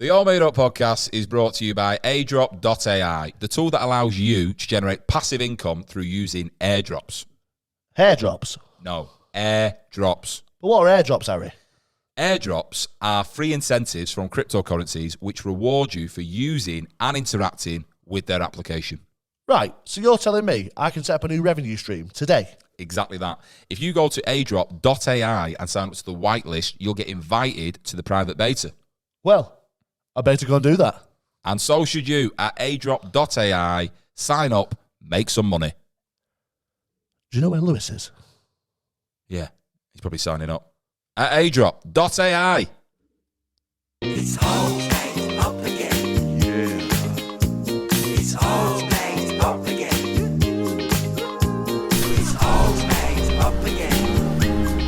The AllMadeUp podcast is brought to you by airdrop.ai, the tool that allows you to generate passive income through using airdrops. Hairdrops? No, airdrops. But what are airdrops, Harry? Airdrops are free incentives from cryptocurrencies which reward you for using and interacting with their application. Right, so you're telling me I can set up a new revenue stream today? Exactly that. If you go to airdrop.ai and sign up to the whitelist, you'll get invited to the private beta. Well, I better go and do that. And so should you at airdrop.ai. Sign up, make some money. Do you know where Lewis is? Yeah, he's probably signing up. At airdrop.ai. It's all made up again. Yeah. It's all made up again. It's all made up again.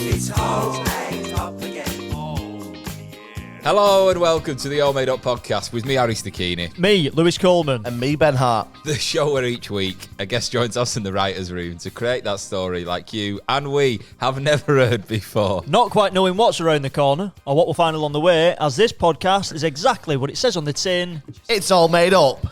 It's all made up again. Oh, yeah. Hello and welcome to the AllMadeUp podcast with me, Harry Stakini. Me, Lewis Coleman. And me, Ben Hart. The show where each week a guest joins us in the writer's room to create that story like you and we have never heard before. Not quite knowing what's around the corner or what we'll find along the way, as this podcast is exactly what it says on the tin. It's all made up.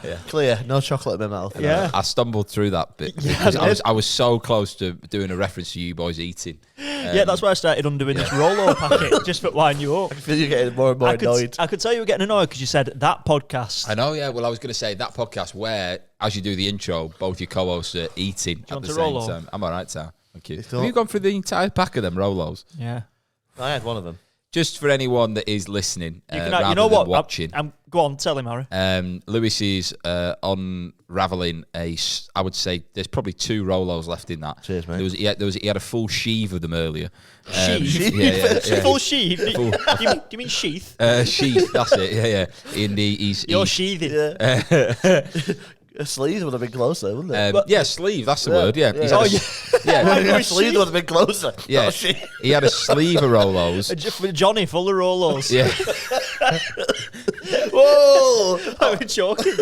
Yeah. Clear, no chocolate in my mouth. Yeah. I stumbled through that bit Yeah, because I was so close to doing a reference to you boys eating. Yeah, that's why I started undoing this Rolo packet, just for winding you up. I feel you're getting more and more annoyed. I could tell you were getting annoyed because you said that podcast. I know, yeah. Well, I was going to say that podcast where, as you do the intro, both your co-hosts are eating at the same time. I'm all right, Sam. Thank you. Have you gone through the entire pack of them Rolos? Yeah. I had one of them. Just for anyone that is listening, You rather know than what? watching. Go on, tell him, Harry. Lewis is unravelling I would say there's probably 2 Rolos left in that. Cheers, mate. He had a full sheave of them earlier. Sheath? Yeah. Full sheath? Do you mean sheath? Sheath, that's it. Yeah. You're sheathing. Yeah. A sleeve would have been closer, wouldn't it? Sleeve, that's the word, yeah. Yeah. Yeah. A sleeve would have been closer. Yeah. He had a sleeve of Rolos. Johnny full of Rolos. Yeah. Whoa! I'm joking.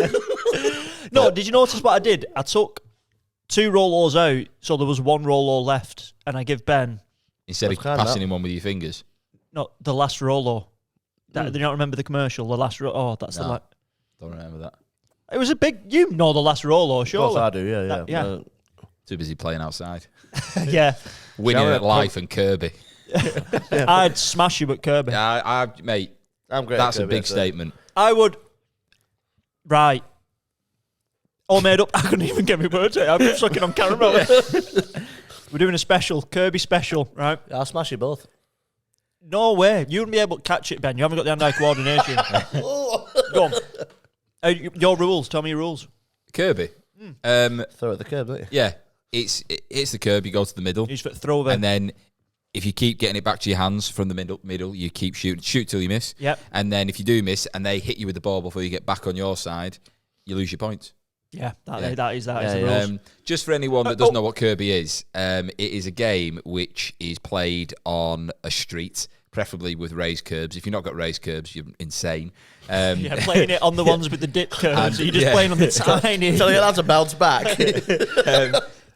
No, did you notice what I did? I took 2 Rolos out, so there was 1 Rolo left, and I give Ben Instead of passing him one with your fingers. no the last Rolo. Do you not remember the commercial? The last that's No. the. Don't remember that. It was a big. You know the last Rolo, Of surely. course I do, yeah. Yeah. Too busy playing outside. Yeah. Winning at life and Kirby. I'd smash you at Kirby. Yeah, mate, I'm great. that's a big statement. I would. Right. All made up. I couldn't even get my words out. I'm sucking on caramel. We're doing a special, Kirby special, right? I'll smash you both. No way. You wouldn't be able to catch it, Ben. You haven't got the hand-eye coordination. Go on. Your rules. Tell me your rules. Kirby. Throw it at the curb, don't you? Yeah, it's the curb. You go to the middle, Use for throw over. and then if you keep getting it back to your hands from the middle, you keep shooting. Shoot till you miss. Yep. And then if you do miss, and they hit you with the ball before you get back on your side, you lose your points. Yeah, that is the Yeah. rules. Just for anyone that doesn't know what Kirby is, it is a game which is played on a street, preferably with raised curbs. If you've not got raised curbs, you're insane. Yeah, playing it on the ones with the dip curves. You're just playing on the tiny. Tell you how to bounce back.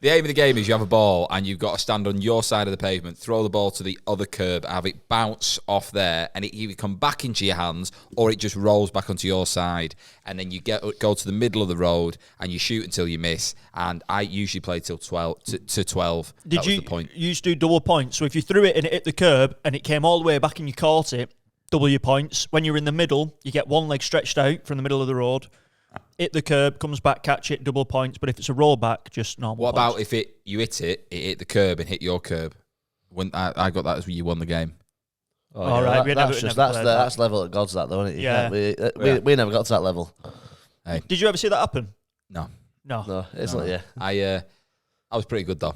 The aim of the game is you have a ball and you've got to stand on your side of the pavement, throw the ball to the other curb, have it bounce off there, and it either come back into your hands or it just rolls back onto your side. And then you go to the middle of the road and you shoot until you miss. And I usually play till 12 to 12. Did that you was the point. used to do double points? So if you threw it and it hit the curb and it came all the way back and you caught it, double your points. When you're in the middle, you get one leg stretched out from the middle of the road. Hit the curb, comes back, catch it, double points. But if it's a rollback, just normal. What points. about if you hit it hit the curb and hit your curb? When I got that as you won the game. All right, That's level at God's, that though, isn't it? Yeah. We never got to that level. Hey. Did you ever see that happen? No. No, it's not. Yeah. I was pretty good though.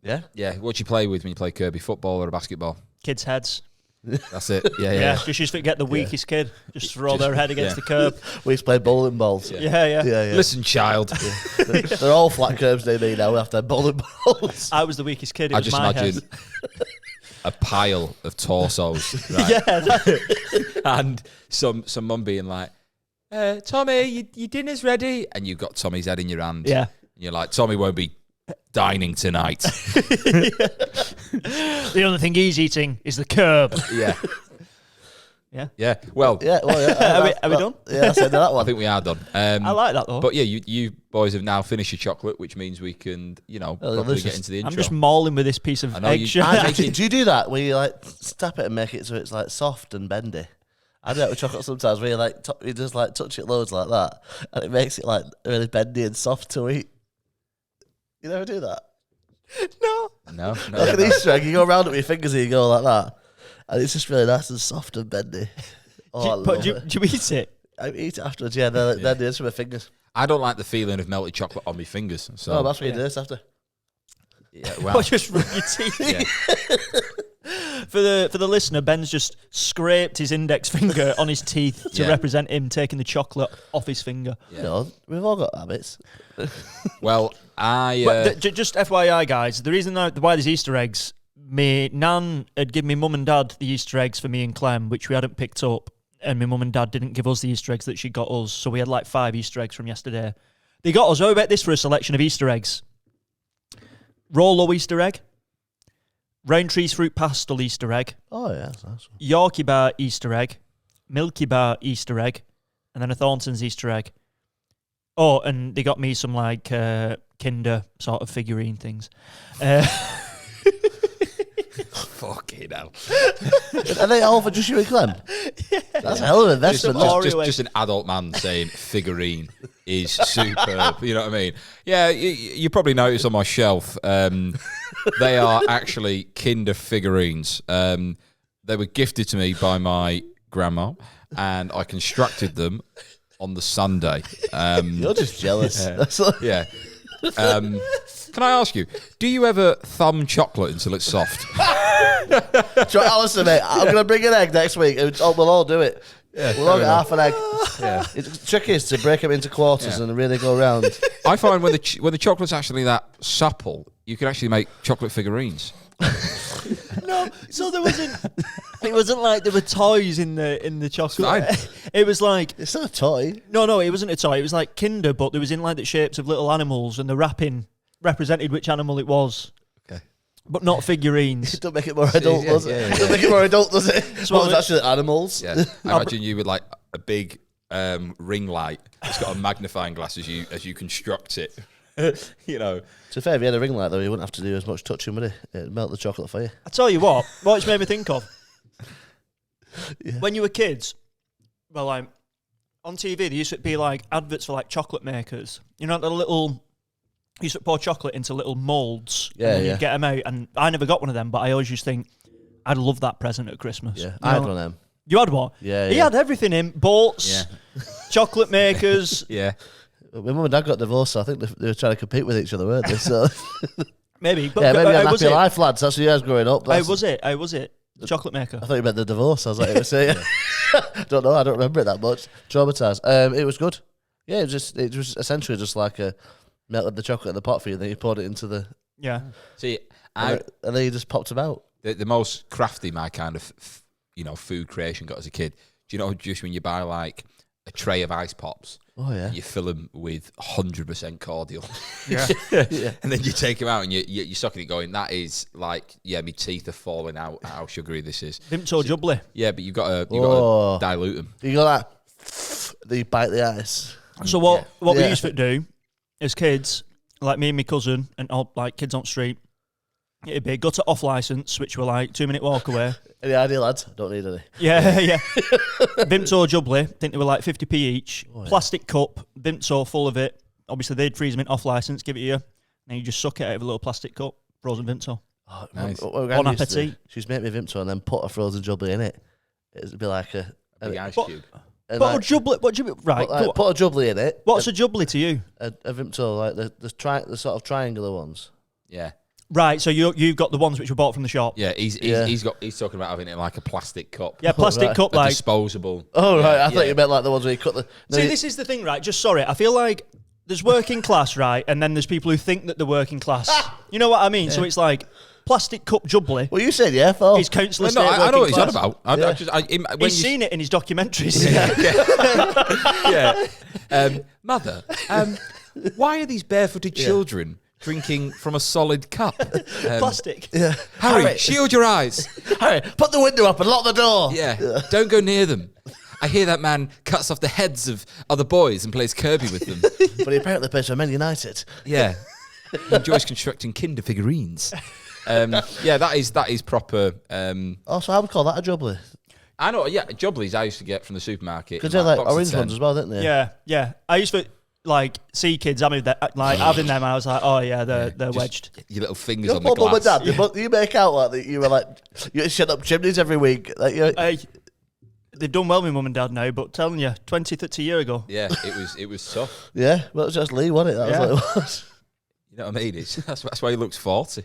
Yeah. Yeah. What do you play with when you play Kirby? Football or a basketball? Kids' heads. That's it. Yeah. Just used to get the weakest kid. Just throw their head against the curb. We used to play bowling balls. Yeah. Listen, child. They're all flat curbs they need now. We have to have bowling balls. I was the weakest kid. It I was just my imagine head. a pile of torsos. Right? Yeah. And some mum being like, Tommy, your dinner's ready. And you've got Tommy's head in your hand. Yeah. And you're like, Tommy won't be dining tonight. The only thing he's eating is the curb. Yeah. Yeah. Yeah. Well, Yeah, well, yeah. Are we done? Yeah, I said that I one. think we are done. I like that though. But yeah, you boys have now finished your chocolate, which means we can, properly get into the intro. I'm just mauling with this piece of I know egg you- shell. Do you do that where you like tap it and make it so it's like soft and bendy? I do that with chocolate sometimes where you like you just like touch it loads like that and it makes it like really bendy and soft to eat. You never do that? No. No. Like an Easter egg, you go around it with your fingers and you go like that. And it's just really nice and soft and bendy. Oh, Do you eat it? I eat it afterwards, yeah. Then it is with my fingers. I don't like the feeling of melted chocolate on my fingers. So Oh, that's what you do this after. yeah, Or well, just rub your teeth? yeah. For the listener, Ben's just scraped his index finger on his teeth to Yeah. represent him taking the chocolate off his finger. Yeah. You know, we've all got habits. Well, But just FYI, guys, the reason why there's Easter eggs, me Nan had given me mum and dad the Easter eggs for me and Clem, which we hadn't picked up, and my mum and dad didn't give us the Easter eggs that she got us, so we had like 5 Easter eggs from yesterday. They got us. Oh, I bet this for a selection of Easter eggs. Rolo Easter egg, Roundtree's fruit pastel Easter egg, Oh, yeah, that's nice. Yorkie bar Easter egg, Milky bar Easter egg, and then a Thornton's Easter egg. Oh, and they got me some like Kinder sort of figurine things. fucking hell. Are they all for just you and Clem? That's a hell of an investment. Just- that. Just an adult man saying figurine is superb. You know what I mean? Yeah, you probably noticed on my shelf, they are actually Kinder figurines. They were gifted to me by my grandma, and I constructed them on the Sunday. You're just jealous. That's all. Yeah. Can I ask you, do you ever thumb chocolate until it's soft? Listen, mate, I'm going to bring an egg next week. And we'll all do it. We'll all get half an egg. Yeah. The trick is to break them into quarters and really go around. I find when the chocolate's actually that supple, you can actually make chocolate figurines. No, so there wasn't. It wasn't like there were toys in the chocolate. Fine. It was like It's not a toy. no, it wasn't a toy. It was like Kinder, but there was in like the shapes of little animals, and the wrapping represented which animal it was. Okay. But not figurines. Don't make it more adult, does it? Don't make it more adult, does it? what Well, it's actually animals. Yeah. I imagine you with like a big ring light. It's got a magnifying glass as you construct it. You know. To be fair, if you had a ring light, though, you wouldn't have to do as much touching, would it? It'd melt the chocolate for you. I tell you what it's made me think of. When you were kids, well, like on TV, there used to be like adverts for like chocolate makers. You know, the little. You used to pour chocolate into little moulds, and then you'd get them out. And I never got one of them, but I always used to think, I'd love that present at Christmas. Yeah, You I had know? one of them. You had what? Yeah, He yeah. had everything in boats, chocolate makers. Yeah. My mum and dad got divorced, so I think they were trying to compete with each other, weren't they? So Maybe, but yeah, maybe how I'm was happy it? life, lads. That's what you guys growing up. How was it? How was it? The chocolate maker. I thought you meant the divorce. I was like, it was don't know. I don't remember it that much. Traumatized. It was good. Yeah, it was essentially just like a melted the chocolate in the pot for you, and then you poured it into the Yeah. See, and then you just popped them out. the most crafty my kind of food creation got as a kid. Do you know just when you buy like a tray of ice pops? Oh yeah. You fill them with 100% cordial. Yeah. And then you take them out and you're sucking it going, that is like, yeah, my teeth are falling out how sugary this is. Vimto jubbly. Yeah, but you've got to Oh. dilute them. You got that. Then you bite the ice. So what we Yeah. used to do as kids, like me and my cousin and all like kids on the street, it'd be go to off license, which were like 2-minute walk away. Any idea, lads? Don't need any. Yeah. Vimto jubbly, I think they were like 50p each. Oh, yeah. Plastic cup, Vimto full of it. Obviously they'd freeze them in off license, give it to you, and then you just suck it out of a little plastic cup, frozen Vimto. Oh, Nice. what my Bon gran used to do, appetit. she'd make me Vimto and then put a frozen jubbly in it. It'd be like a Big ice But- cube. and What a like, jubbly? What do you right? put, like, put a jubbly in it. What's a jubbly to you? a Vimto, like the sort of triangular ones. Yeah. Right, so you've got the ones which were bought from the shop. Yeah, he's talking about having it in like a plastic cup. Yeah, plastic right. cup A like. disposable. Oh right, I thought yeah. you meant like the ones where you cut the. No, See, you- this is the thing, right? Just sorry, I feel like there's working class, right, and then there's people who think that they're working class. You know what I mean? So it's like plastic cup jubbly. well, you said yeah, Phil. Is councillor Well, no, state I know what working he's on class? about. When He's you- seen it in his documentaries. yeah. Mother, why are these barefooted children drinking from a solid cup. Plastic. Yeah. Harry, shield your eyes. Harry, put the window up and lock the door. Yeah, don't go near them. I hear that man cuts off the heads of other boys and plays Kirby with them. But he apparently plays for Man United. Yeah, he enjoys constructing Kinder figurines. Yeah, that is proper. Also, I would call that a jubbly. I know. Yeah, jubblies I used to get from the supermarket. Because they're like box of orange 10. ones as well, didn't they? Yeah. I used to see kids having them. I was like, oh yeah, they're Just wedged. Your little fingers Your on the mum and glass. dad, you make out like that you were like, you shut up chimneys every week. Like, They've done well with mum and dad now, but telling you, 20, 30 years ago. Yeah, it was tough. yeah, well, it was just Lee, wasn't it? That was what it was. You know what I mean? That's why he looks 40.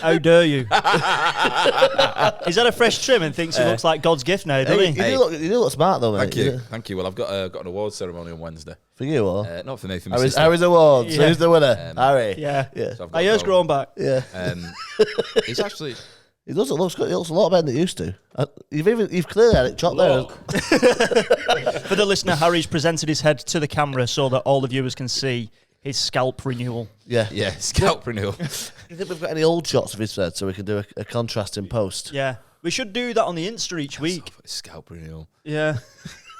How dare you? He's had a fresh trim and thinks he looks like God's gift now, doesn't he? You do look smart though, mate. Thank you. Well, I've got an awards ceremony on Wednesday. For you or? Not for me, for my sister. Harry's awards. Yeah. Who's the winner? Harry. Yeah. So I've got My hair's to go. grown back. Yeah. He's actually. He doesn't look good. He looks a lot better than he used to. You've clearly had it chopped there. For the listener, Harry's presented his head to the camera so that all the viewers can see his scalp renewal. Yeah. Yeah, scalp renewal. Do you think we've got any old shots of his head so we can do a contrast in post? Yeah. We should do that on the Insta each week. Scalp renewal. Yeah.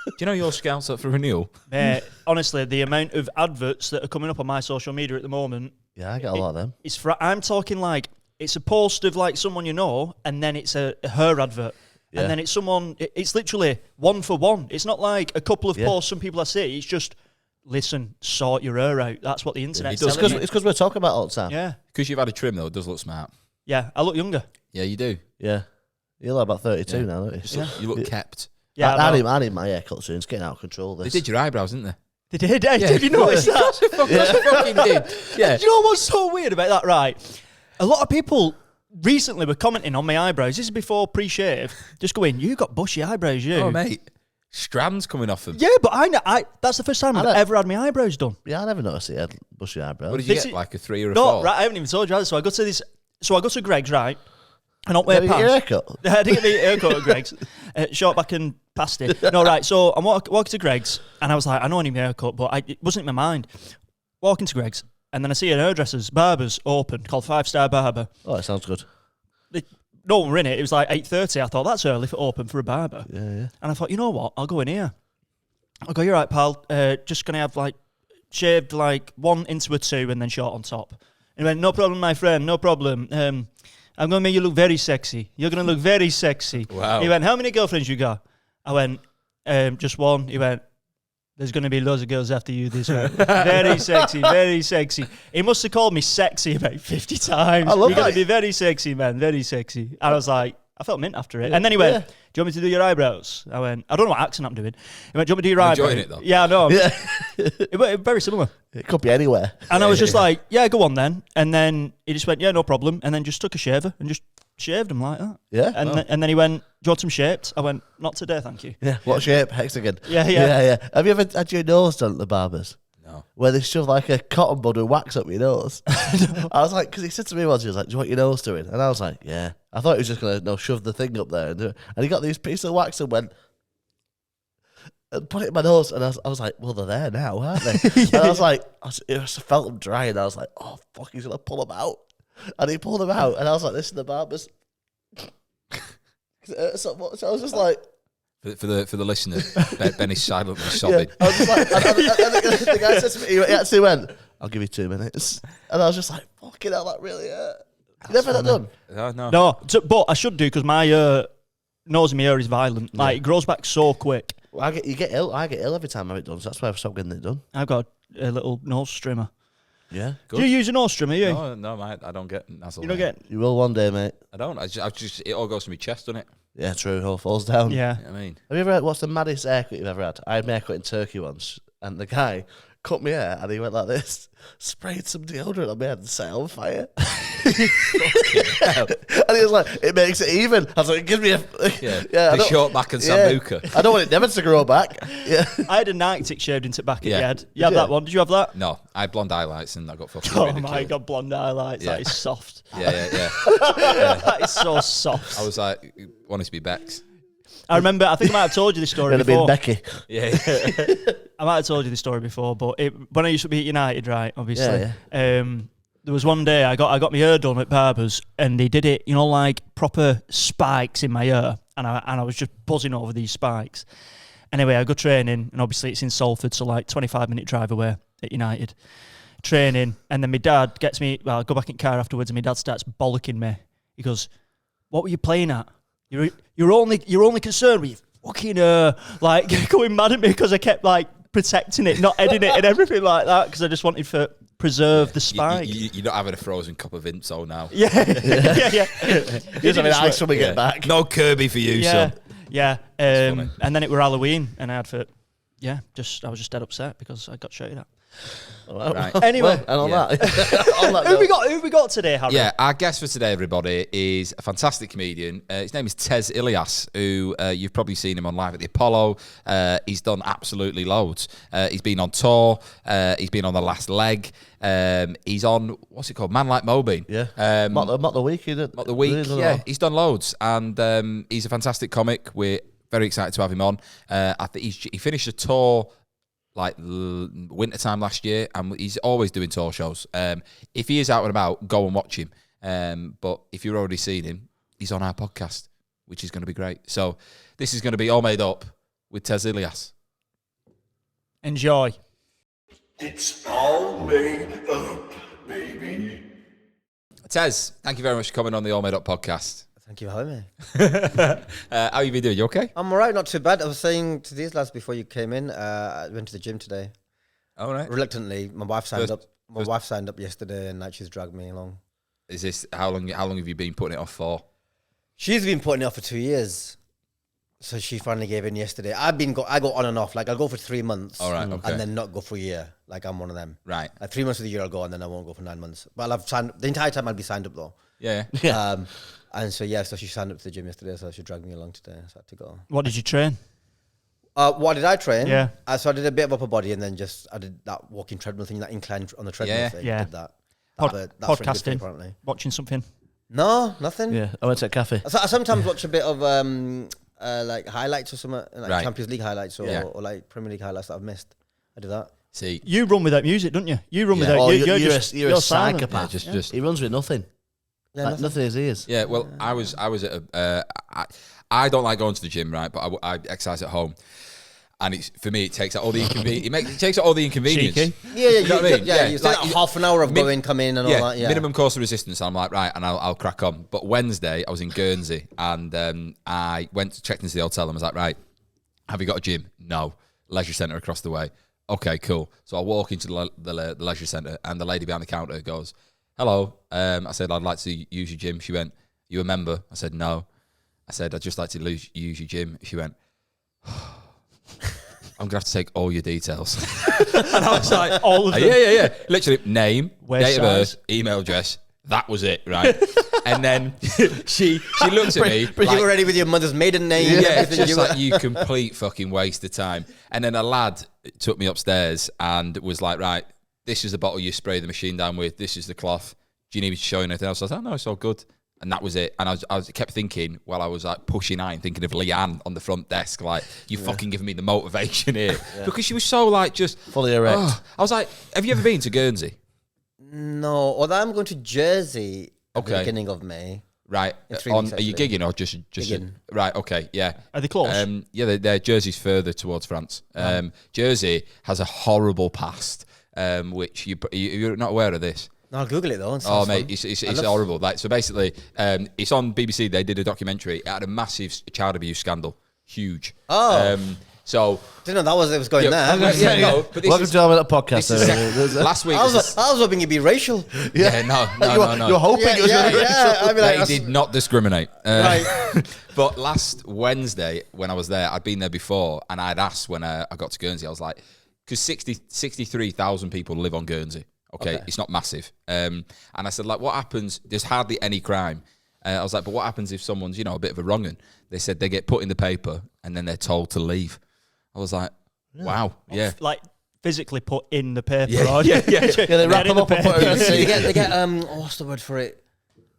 Do you know your scalp's up for renewal? Mate, honestly, the amount of adverts that are coming up on my social media at the moment. Yeah, I get a lot of them. I'm talking like, it's a post of like someone you know, and then it's her advert. Yeah. And then it's someone, it's literally one for one. It's not like a couple of posts some people I see. It's just, listen, sort your hair out. That's what the internet does. It's because we're talking about it all the time. Yeah. Because you've had a trim, though, it does look smart. Yeah, I look younger. Yeah, you do. Yeah. You're like about 32 now, don't you? You look kept. Yeah, I need my haircut soon. It's getting out of control. They This. did your eyebrows, didn't they? They did. Did you notice that? They fucking did. Yeah. Do you know what's so weird about that? Right. A lot of people recently were commenting on my eyebrows. This is before pre-shave. Just going, you got bushy eyebrows, you. Oh, mate. Strands coming off them. Yeah, but that's the first time I've ever had my eyebrows done. Yeah, I never noticed he had bushy eyebrows. What did you This get, is- like a 3 or a No, 4? right, I haven't even told you. So I go to Greg's, right? And I'll wear Did you get your pants. haircut? I didn't get my haircut at Greg's. Short back and pasty. No, right, so I'm walking to Greg's, and I was like, I know I need my haircut, but it wasn't in my mind. Walking to Greg's, and then I see an hairdresser's, barber's open, called 5-Star Barber. Oh, it sounds good. No one were in it. It was like 8:30. I thought, that's early for open for a barber. Yeah. And I thought, you know what? I'll go in here. I'll go, you're right, pal. Just going to have like shaved like 1 into a 2 and then short on top. And he went, no problem, my friend, no problem. I'm going to make you look very sexy. You're going to look very sexy. Wow. He went, how many girlfriends you got? I went, just 1. He went, there's going to be loads of girls after you this way. Very sexy, very sexy. He must have called me sexy about 50 times. I love You're going that. to be very sexy, man, very sexy. And I was like, I felt mint after it. And then he went, do you want me to do your eyebrows? I went, I don't know what accent I'm doing. He went, do you want me to do your I'm eyebrows? enjoying it, though. Yeah, I know. Yeah. It was very similar. It could be anywhere. And I was just like, yeah, go on then. And then he just went, yeah, no problem. And then just took a shaver and just shaved them like that. Yeah. And then he went, do you want them shaped? I went, not today, thank you. Yeah. What shape? Hexagon. Yeah. Have you ever had your nose done at the barbers? No. Where they shove like a cotton bud of wax up your nose. I was like, because he said to me once, he was like, do you want your nose doing? And I was like, yeah. I thought he was just going to shove the thing up there and do it. And he got these pieces of wax and went, and put it in my nose. And I was like, well, they're there now, aren't they? And I was like, I felt them dry. And I was like, oh, fuck, he's going to pull them out. And he pulled them out. And I was like, this is the barbers. So I was just like, For the listener, Benny's silently sobbing. I was just like, and the guy said to me, he actually went, I'll give you 2 minutes. And I was just like, fucking hell, that really hurt. You never had that done? No. No, but I should do because my nose in my ear is violent. Like, it grows back so quick. Well, you get ill. I get ill every time I have it done, so that's why I've stopped getting it done. I've got a little nose trimmer. Yeah. Good. Do you use a nose trimmer, you? No, mate, I don't get nasal. You don't hair. get... You will one day, mate. I don't. I just it all goes to my chest, doesn't it? Yeah, true. It all falls down. Yeah. You know what I mean? Have you ever had, what's the maddest haircut you've ever had? I had my haircut in Turkey once, and the guy cut my hair, and he went like this, sprayed some deodorant on my head and set it on fire. And he was like, it makes it even. I was like, give me a... The short back and sambuca. I don't want it never to grow back. Yeah. I had a Nightic shaved into back of Yeah. your head. You had that one? Did you have that? No, I had blonde highlights and I got fucking Oh ridiculed. my God, blonde highlights. Yeah. That is soft. Yeah. That is so soft. I was like, wanted to be Bex. I remember, I think I might have told you this story It'd have been before. Becky. Yeah. I might have told you this story before, but when I used to be at United, right, obviously, There was one day I got my hair done at Barber's, and they did it, you know, like proper spikes in my hair, and I was just buzzing over these spikes. Anyway, I go training, and obviously it's in Salford, so like 25-minute drive away at United. Training, and then my dad gets me. Well, I go back in the car afterwards, and my dad starts bollocking me. He goes, "What were you playing at? You're only concerned with your fucking like going mad at me because I kept like protecting it, not editing it, and everything like that because I just wanted to preserve the spike." You're not having a frozen cup of Vimto now. Yeah. Here's something nice when we get back. No Kirby for you, son. Yeah. funny. And then it were Halloween, and I had I was just dead upset because I got shouted at. Well, Right. Anyway, and on Yeah. that, on that who note, we got today, Harry? Yeah, our guest for today, everybody, is a fantastic comedian. His name is Tez Ilyaz, who you've probably seen him on Live at the Apollo. He's done absolutely loads. He's been on tour. He's been on The Last Leg. He's on, what's it called? Man Like Moby. yeah. Not the week, is it? Not the week. Yeah, he's done loads, and he's a fantastic comic. We're very excited to have him on. I think he finished a tour like winter time last year, and he's always doing tour shows. If he is out and about, go and watch him. But if you've already seen him, he's on our podcast, which is going to be great. So this is going to be All Made Up with Tez Ilyaz. Enjoy. It's all made up, baby. Tez, thank you very much for coming on the All Made Up podcast. Thank you for having me. How you been doing? You okay? I'm alright, not too bad. I was saying to these lads before you came in, I went to the gym today. All right. Reluctantly, my wife signed First- up. My wife signed up yesterday, and now she's dragged me along. Is this how long have you been putting it off for? She's been putting it off for 2 years, so she finally gave in yesterday. I go on and off. Like I'll go for 3 months, All right, okay. and then not go for a year. Like I'm one of them. Right. Like 3 months of the year I'll go, and then I won't go for 9 months. But I've signed the entire time. I'll be signed up though. Yeah. And so so she signed up to the gym yesterday, so she dragged me along today. So I had to go. What did you train? What did I train? Yeah. So I did a bit of upper body, and then I did that walking treadmill thing, that incline on the treadmill Yeah. thing. Yeah. I did that. Pod- That's really good for me, podcasting. apparently. Watching something? No, nothing. Yeah, I went to a cafe. I sometimes watch a bit of like highlights or something, like Right. Champions League highlights or, Yeah. or like Premier League highlights that I've missed. I do that. See, You run without music, don't you? You run without. Oh, You're you're a silent. psychopath. yeah, just He runs with nothing. Yeah, Like, nothing. nothing in his ears. yeah. Well, I was at I don't like going to the gym, right? But I exercise at home, and it's for me. It takes out all the it takes out all the inconvenience. Cheeky. Yeah, You know what I mean? Yeah, you like, like half an hour of min- going, come in, and all that. Yeah, minimum course of resistance. I'm like, right, and I'll crack on. But Wednesday, I was in Guernsey, and I went to check into the hotel, and was like, right, have you got a gym? No. Leisure centre across the way. Okay, cool. So I walk into the leisure centre, and the lady behind the counter goes, hello. I said, I'd like to use your gym. She went, you a member? I said, no. I said, I'd just like to use your gym. She went, I'm going to have to take all your details. And I was like, All of them. yeah. Literally, name, Where date of size? birth, email address. That was it, right? And then she looked at me. But you were ready with your mother's maiden name. and Yeah, everything. just like you complete fucking waste of time. And then a lad took me upstairs and was like, right, this is the bottle you spray the machine down with. This is the cloth. Do you need me to show you anything else? I was like, no, it's all good. And that was it. And I kept thinking while I was like pushing iron, thinking of Leanne on the front desk, like, you fucking giving me the motivation here. Because she was so like just Fully erect. I was like, have you ever been to Guernsey? No, although I'm going to Jersey at the Okay. beginning of May. Right. In 3 weeks, Are you actually. gigging or just Gigging. right, okay, yeah. Are they close? Yeah, they're Jersey's further towards France. Jersey has a horrible past, which you're not aware of this. No, I'll Google it though. It Oh, sounds mate, fun. it's horrible. Like, so basically, it's on BBC. They did a documentary. It had a massive child abuse scandal, huge. Oh. So Didn't know it was going there. no, but this Welcome is, to our podcast. this is last week. I was hoping it'd be racial. yeah, no. You're hoping it was going to be I mean, like, They did not discriminate. Right. But last Wednesday, when I was there, I'd been there before, and I'd asked when I got to Guernsey, I was like, because 63,000 people live on Guernsey. Okay, it's not massive. And I said, like, what happens? There's hardly any crime. I was like, but what happens if someone's, a bit of a wrong'un? They said they get put in the paper, and then they're told to leave. I was like, wow, yeah. Like physically put in the paper. Yeah, or- yeah. they wrap them up and put it in the sea. they get what's the word for it?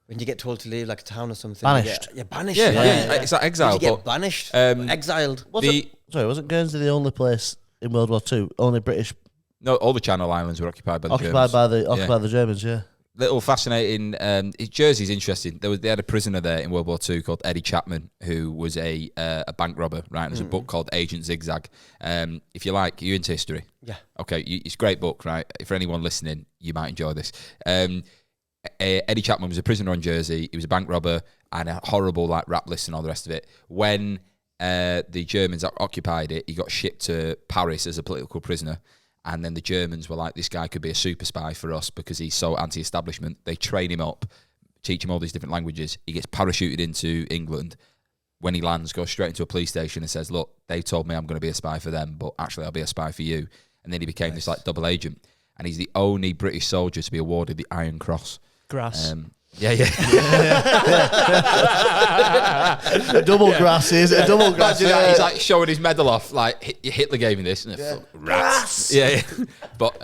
When you get told to leave like a town or something. Banished. Banished. Yeah. It's like exile. You get But banished. um, Exiled. Wasn't Guernsey the only place in World War II, only British no, all the Channel Islands were occupied by the occupied Germans. by the Germans? Yeah. little fascinating. Jersey's interesting. They had a prisoner there in World War II called Eddie Chapman, who was a bank robber. Right, there's a book called Agent Zigzag. If you like, you're into history. Yeah. Okay, it's a great book, right? For anyone listening, you might enjoy this. Eddie Chapman was a prisoner on Jersey. He was a bank robber and a horrible rap list and all the rest of it. When the Germans occupied it, he got shipped to Paris as a political prisoner. And then the Germans were like, this guy could be a super spy for us because he's so anti-establishment. They train him up, teach him all these different languages. He gets parachuted into England. When he lands, goes straight into a police station and says, look, they told me I'm going to be a spy for them, but actually I'll be a spy for you. And then he became this double agent. And he's the only British soldier to be awarded the Iron Cross. Grass. Yeah. A double grass, is it? A double grass. Imagine that. He's like showing his medal off, like Hitler gave me this. And rats. Yeah. But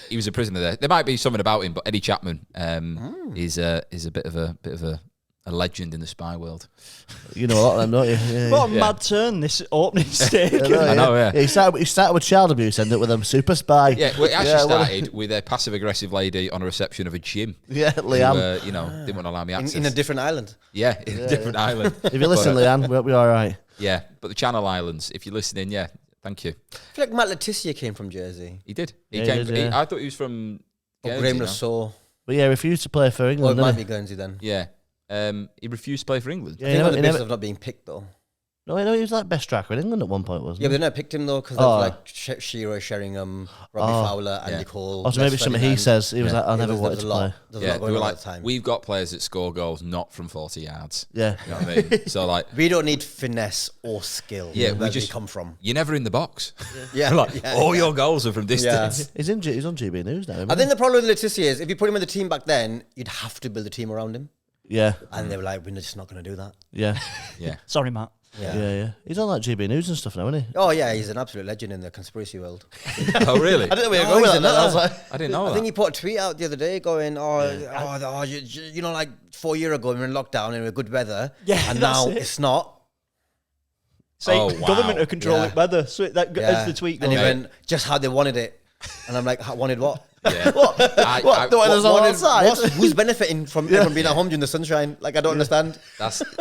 he was a prisoner there. There might be something about him, but Eddie Chapman is a bit of a legend in the spy world. You know a lot of them, don't you? Yeah, What a mad turn this opening stage. I know, yeah. He started with child abuse, ended up with a super spy. Yeah, well, it actually started with a passive-aggressive lady on a reception of a gym. Yeah, Leanne. Who, didn't want to allow me access. In a different island. Yeah, in a different island. If you listen, Leanne, we'll be all right. Yeah, but the Channel Islands, if you're listening, yeah, thank you. I feel like Matt Letizia came from Jersey. He did. He did. I thought he was from Guernsey, Graham no? Rousseau. But yeah, refused to play for Or England. it might didn't be Guernsey then. Yeah. He refused to play for England. Yeah, I think on the he basis never- of not being picked though. No, he was like best striker in England at one point, wasn't Yeah, he? but they never picked him though because Oh. like Shearer, Sheringham, Robbie Fowler, Andy Cole. Or so maybe Les something he Ferdinand. says. He was like, I There never was wanted a to lot. play. There was a Yeah, lot they going were on like, at the time. we've got players that score goals not from 40 yards. Yeah. You know what I mean? So like, We don't need finesse or skill. Yeah, we where just- they come from. you're never in the box. Yeah, All your goals are from distance. He's on GB News now. I isn't think the problem with Letizia is if you put him in the team back then, you'd have to build a team around him, he? Yeah. and they were like, we're just not going to do that. Yeah. Yeah. Sorry, Matt. Yeah. He's on like GB News and stuff now, isn't he? Oh yeah, he's an absolute legend in the conspiracy world. Oh, really? I didn't know where you're Oh, going with he's that. I was another- like, I didn't know I that. think he put a tweet out the other day going, you know, like 4 years ago we were in lockdown and we were good weather, Yeah, and that's now it. it's not. Say Oh, wow. government are controlling Yeah. weather. So that as the tweet and goes. he went just how they wanted it, and I'm like, wanted what? Yeah. what? The weather's all Wanted- outside. who's benefiting from everyone being at home during the sunshine? Like I don't understand.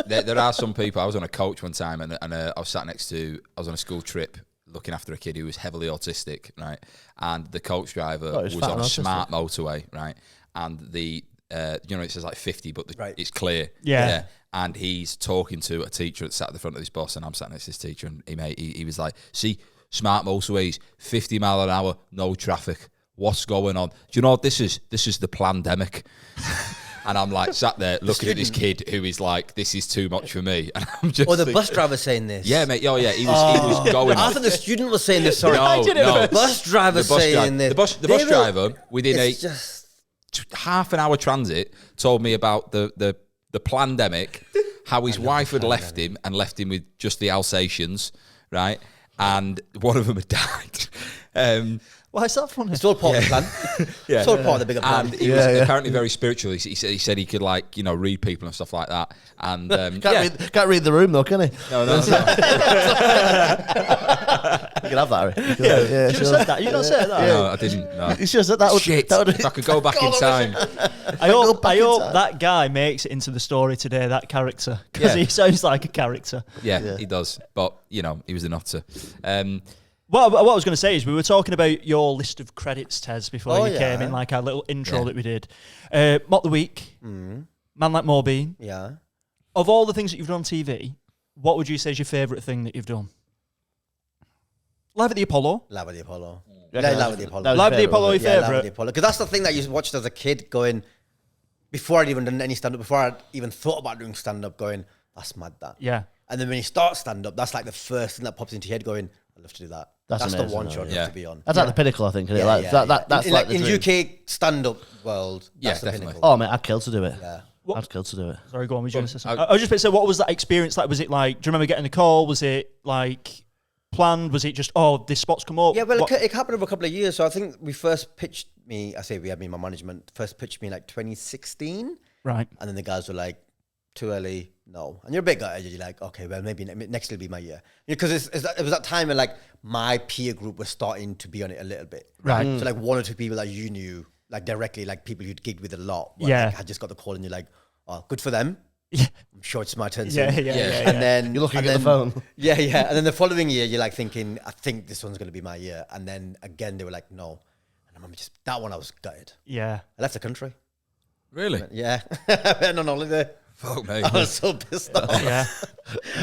There are some people. I was on a coach one time, and I was sat next to. I was on a school trip looking after a kid who was heavily autistic, right? And the coach driver he's was fat on and a autistic. smart motorway, right? And the it says like 50, but Right. it's clear. Yeah. And he's talking to a teacher that sat at the front of this bus, and I'm sat next to this teacher, and he was like, "See, smart motorways, 50 mile an hour, no traffic. What's going on? Do you know what this is? This is the pandemic." And I'm like sat there looking at this kid who is like, "This is too much for me." And I'm just Or the thinking, bus driver saying this. yeah, mate. Oh, yeah. He was going. I thought the student was saying this. Sorry, No, no. the bus driver saying this. The bus They will- driver within It's just half an hour transit told me about the pandemic, how his wife had left him and left him with just the Alsatians, right? And one of them had died. Why is that funny? it's all part of the plan. Yeah. It's all part of the bigger plan. And he was apparently very spiritual. He said he could read people and stuff like that. And Can't read the room though, can he? No. You can have that, Harry. You You should have said that. You don't say that. No, I didn't. No. You should have said that. Shit! That would If I could go back in time. I hope back in time. that guy makes it into the story today, that character. Because Yeah. he sounds like a character. Yeah, he does. But he was a nutter. What I was going to say is we were talking about your list of credits, Tez, before Oh, you came yeah. in, like our little intro Yeah. that we did. Mock the Week, Man Like Morbeen. Yeah. Of all the things that you've done on TV, what would you say is your favourite thing that you've done? Live at the Apollo. Live at the Apollo. Yeah, Yeah, that Live was- at the that Apollo. was Live at the favourite, Apollo, your Yeah, Live at favourite. the Apollo. Because that's the thing that you watched as a kid going, before I'd even done any stand-up, before I'd even thought about doing stand-up, going, that's mad that. Yeah. And then when you start stand-up, that's like the first thing that pops into your head going, I'd love to do that. That's the amazing, one though, show I'd yeah. love to be on. That's like the pinnacle, I think. Isn't it? Yeah, Like, yeah, yeah. That's in, like the in dream. UK stand-up world, Yeah, that's the definitely. pinnacle. Oh, mate, I'd kill to do it. Yeah. I'd kill to do it. Sorry, go on. Was you going to say something? I- I was just going to say, what was that experience like? Was it like, do you remember getting the call? Was it like planned? Was it just, this spot's come up? Yeah, well, What- it happened over a couple of years. So I think we first pitched me, my management, first pitched me in like 2016. Right. And then the guys were like, too early, no. And you're a big guy, you're like, okay, well, maybe next will be my year. Because it was that time when like my peer group was starting to be on it a little bit. Right. So like one or two people that you knew like directly, like people you'd gigged with a lot. But Yeah. like, I just got the call, and you're like, oh, good for them. Yeah. I'm sure it's my turn Yeah, soon. yeah. And then You're looking and at the then- phone. Yeah, yeah. And then the following year, you're like thinking, I think this one's going to be my year. And then again, they were like, no. And I remember just that one, I was gutted. Yeah. I left the country. Really? Yeah. I went on holiday. Fuck me. I was so pissed off. Yeah.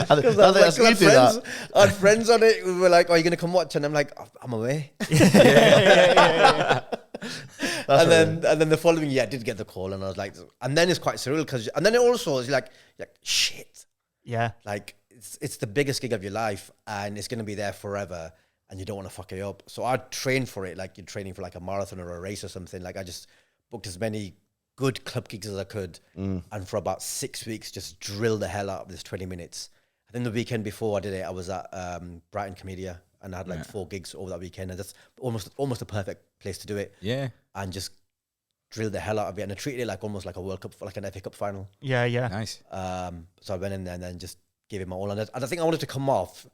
I think that's I you do that. had friends on it who were like, "Are you going to come watch?" And I'm like, "I'm away." And then the following year, I did get the call, and I was like, and then it's quite surreal because, and then it also is like shit, Yeah. like it's the biggest gig of your life, and it's going to be there forever, and you don't want to fuck it up. So I trained for it, like you're training for like a marathon or a race or something. Like I just booked as many good club gigs as I could, and for about 6 weeks, just drill the hell out of this 20 minutes. I think the weekend before I did it, I was at Brighton Comedia, and I had like 4 gigs over that weekend, and that's almost a perfect place to do it. Yeah. And just drill the hell out of it, and I treated it like almost like a World Cup, like an FA Cup final. Yeah. Yeah. Nice. So I went in there and then just gave it my all, and I think I wanted to come off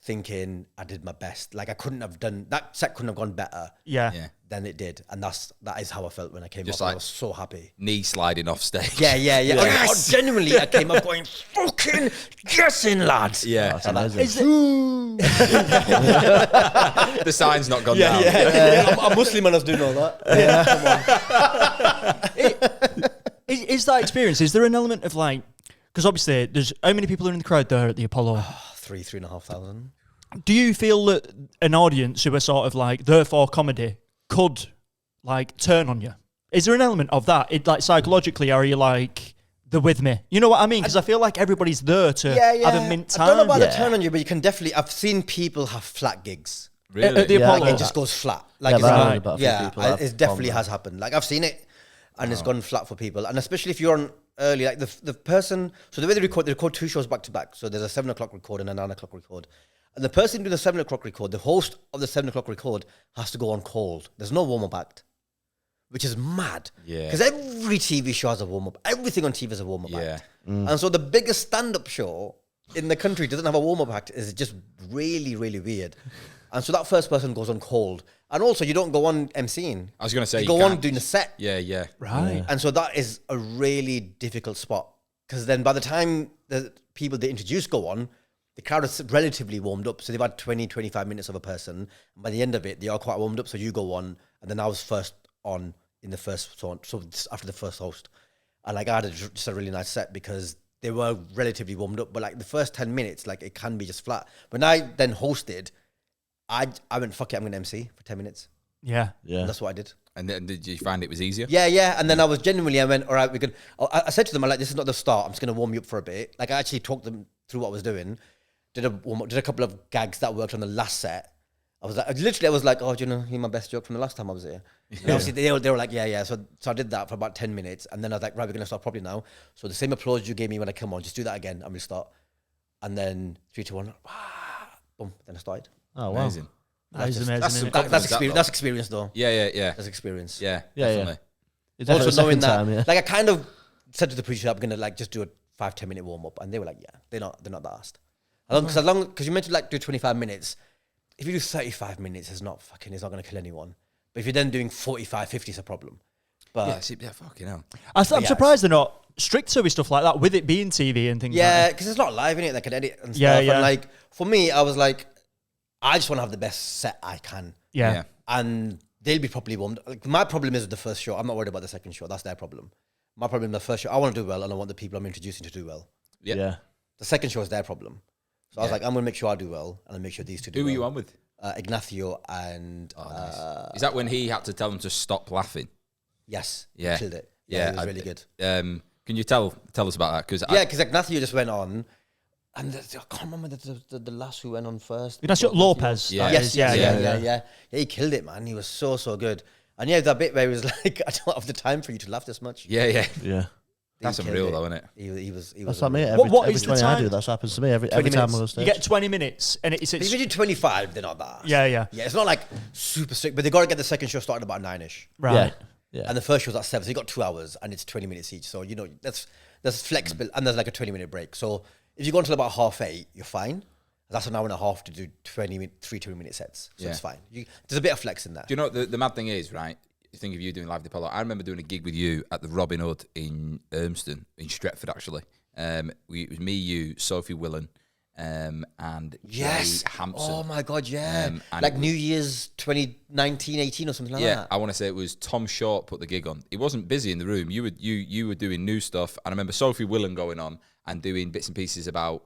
thinking I did my best. Like I couldn't have done that set, couldn't have gone better Yeah. Yeah. than it did, and that is how I felt when I came Just off. like- I was so happy. Knee sliding off stage. Yeah. Genuinely, I came up going, fucking guessing, lads. Yeah. That's amazing. Is it, The sign's not gone down. I'm Muslim and I was doing all that. is that experience? Is there an element of like, because obviously there's how many people are in the crowd there at the Apollo? 3,500. Do you feel that an audience who are sort of like there for comedy could like turn on you? Is there an element of that? It like psychologically, are you like they're with me? You know what I mean? Because I feel like everybody's there to have a mint time. I don't know about Yeah. the turn on you, but you can definitely. I've seen people have flat gigs. Really? At the Yeah, Apollo. It just goes flat. Like Yeah, it's but I not- heard about a few yeah, people that have it definitely gone has happened. Like I've seen it, and it's gone flat for people. And especially if you're on early, like the person. So the way they record 2 shows back to back. So there's a 7 o'clock record and a 9 o'clock record. And the person doing the 7 o'clock record, the host of the 7 o'clock record, has to go on cold. There's no warm up act, which is mad. Yeah. Because every TV show has a warm up. Everything on TV is a warm up Yeah. act. And so the biggest stand up show in the country doesn't have a warm up act. Is just really, really weird. And so that first person goes on cold. And also, you don't go on MCing. I was going to say You you go on can't- doing a set. Yeah, yeah. Right. And so that is a really difficult spot. Because then by the time the people they introduce go on, the crowd is relatively warmed up. So they've had 20, 25 minutes of a person. And by the end of it, they are quite warmed up. So you go on. And then I was first on in the first, so just after the first host. And like I had just a really nice set because they were relatively warmed up. But like the first 10 minutes, like it can be just flat. When I then hosted, I went, fuck it, I'm going to MC for 10 minutes. Yeah. Yeah. And that's what I did. And then did you find it was easier? Yeah. And then I went, all right, we could. I said to them, I'm like, this is not the start. I'm just going to warm you up for a bit. Like I actually talked them through what I was doing. Did a warm up, did a couple of gags that worked on the last set. I was like, oh, do you know, hear my best joke from the last time I was here? And obviously they were like, yeah. So I did that for about 10 minutes. And then I was like, right, we're going to start properly now. So the same applause you gave me when I come on, just do that again and we'll start. And then 3, 2, 1, boom, then I started. Oh, wow. Amazing. That is amazing. that's isn't some it? That's Confidence, experience. that That's experience, though. Yeah. That's experience. Yeah, Yeah, yeah. definitely. It's definitely Also the knowing second that, time, yeah. like I kind of said to the producer, I'm gonna like just do a 5-10 minute warm up, and they were like, yeah, they're not that asked. Because you meant to like do 25 minutes. If you do 35 minutes, it's not gonna kill anyone. But if you're then doing 45, 50, it's a problem. But Yeah, fucking hell. I'm yeah, surprised they're not stricter with stuff like that, with it being TV and things yeah, like because it's not live in it, they can edit and stuff. Yeah, yeah. And like for me, I was like, I just want to have the best set I can. that. Yeah. And they'll be properly warmed. Like my problem is with the first show. I'm not worried about the second show. That's their problem. My problem is the first show. I want to do well, and I want the people I'm introducing to do well. Yeah. Yeah. The second show is their problem. So I was like, I'm going to make sure I do well, and I make sure these two do Who well. were you on with? Ignacio and... Is that when he had to tell them to stop laughing? yes. Yeah. He killed it. Yeah, it was I- really good. Can you tell us about that? Because Yeah, because Ignacio just went on, and I can't remember the last who went on first. That's Lopez. Yeah. that Yes, is. yeah. He killed it, man. He was so good. And yeah, that bit where he was like, I don't have the time for you to laugh this much. yeah, Yeah. that's He unreal killed though, isn't it? He was. That's what I mean. What Every is the 20 I time? do, that's happens to me. Every 20 time I minutes. go stage. You get 20 minutes, and it's If you do 25, they're not that. yeah. Yeah, it's not like super strict, but they got to get the second show started about 9ish. Right. Yeah. And the first show's at 7, so you got 2 hours, and it's 20 minutes each. So you know there's flexible, and there's like a 20-minute break. So if you go until about 8:30, you're fine. That's an hour and a half to do 3 20-minute sets, so Yeah. it's fine. There's a bit of flex in there. Do you know the mad thing is, right? think of you doing Live at the Apollo. I remember doing a gig with you at the Robin Hood in Urmston, in Stretford, actually. It was me, you, Sophie Willan, and Yes. Jay Hampson. Oh my God, yeah. and Like it New Year's 2019, 18 or something like that. I want to say it was Tom Short put the gig on. It wasn't busy in the room. You were doing new stuff, and I remember Sophie Willan going on and doing bits and pieces about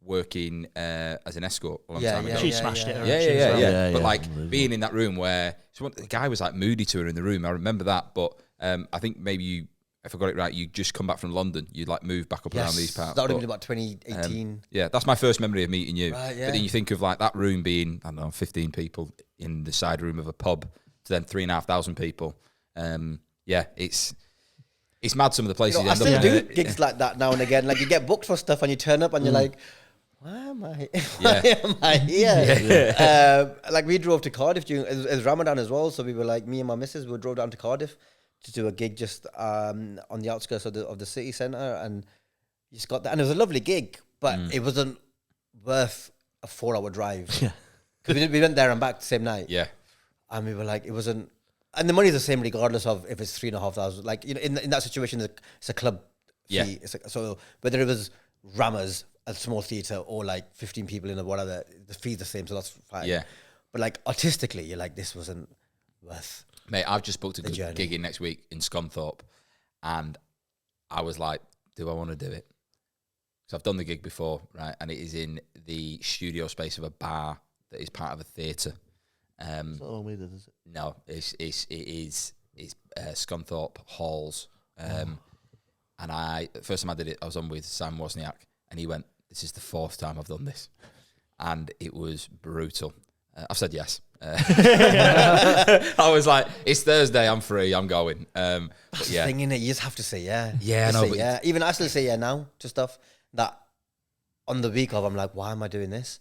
working as an escort a long time ago. She smashed it. Yeah. But yeah, like unbelievable. being in that room where the guy was like moody to her in the room. I remember that. But I think maybe you, if I got it right, you just come back from London. You'd like move back up around these parts. That would have But, been about 2018. yeah, that's my first memory of meeting you. Right, yeah. But then you think of like that room being, I don't know, 15 people in the side room of a pub to then 3,500 people. It's mad some of the places I you still end up do in. gigs like that now and again. Like you get booked for stuff and you turn up and you're like, why am I? Why am I here? Like we drove to Cardiff during it was Ramadan as well, so we were like me and my missus. We drove down to Cardiff to do a gig just on the outskirts of the city centre, and you just got that, and it was a lovely gig, but it wasn't worth a 4-hour drive because we went there and back the same night. Yeah. And we were like, it wasn't, and the money's the same regardless of if it's 3,500. Like in that situation, it's a club fee. Yeah. So whether it was Rammers, a small theatre, or like 15 people in a whatever, the fee's the same, so that's fine. Yeah. But like artistically, you're like, this wasn't worth. Mate, I've just booked a journey. gig in next week in Scunthorpe, and I was like, do I want to do it? So I've done the gig before, right? And it is in the studio space of a bar that is part of a theatre. It's not all we did, is it? No, it is Scunthorpe Halls. And the first time I did it, I was on with Sam Wozniak, and he went, this is the 4th time I've done this. And it was brutal. I've said yes. I was like, it's Thursday, I'm free, I'm going. But That's yeah. the thing, innit? You just have to say yeah. Yeah, Just no, say but- yeah. Even I still say yeah now to stuff that on the week of, I'm like, why am I doing this?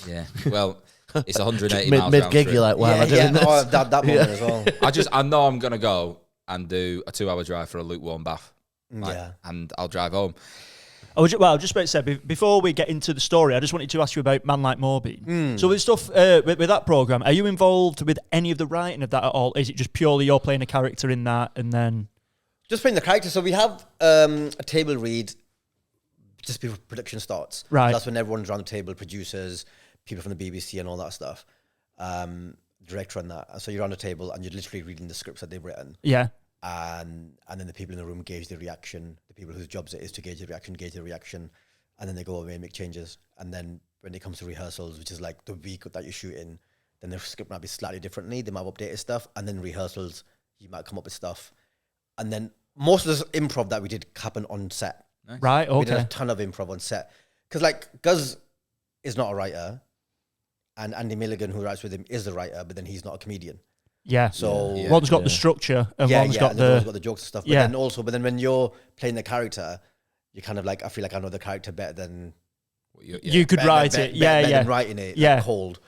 Yeah. Well, it's 180 miles Mid round gig, trip. you're like, why am I doing this? Oh, that moment as well. I know I'm going to go and do a 2-hour drive for a lukewarm bath. Like, Yeah. And I'll drive home. I was just about to say, before we get into the story, I just wanted to ask you about Man Like Morbine. So with stuff, with that programme, are you involved with any of the writing of that at all? Is it just purely you're playing a character in that and then... Just playing the character. So we have a table read just before production starts. Right. That's when everyone's around the table, producers, people from the BBC and all that stuff, director and that. And so you're on the table and you're literally reading the scripts that they've written. Yeah. And then the people in the room gauge the reaction. The people whose jobs it is to gauge the reaction. And then they go away and make changes. And then when it comes to rehearsals, which is like the week that you're shooting, then the script might be slightly differently. They might have updated stuff. And then rehearsals, you might come up with stuff. And then most of this improv that we did happened on set. Right, We did okay. a ton of improv on set. Because like Guz is not a writer. And Andy Milligan, who writes with him, is the writer, but then he's not a comedian. Yeah. So Yeah. One's got the structure and one's got and then one's the... got the jokes and stuff. But Yeah. then when you're playing the character, you kind of like, I feel like I know the character better than You could write it. better Yeah. than writing it, Yeah. like cold.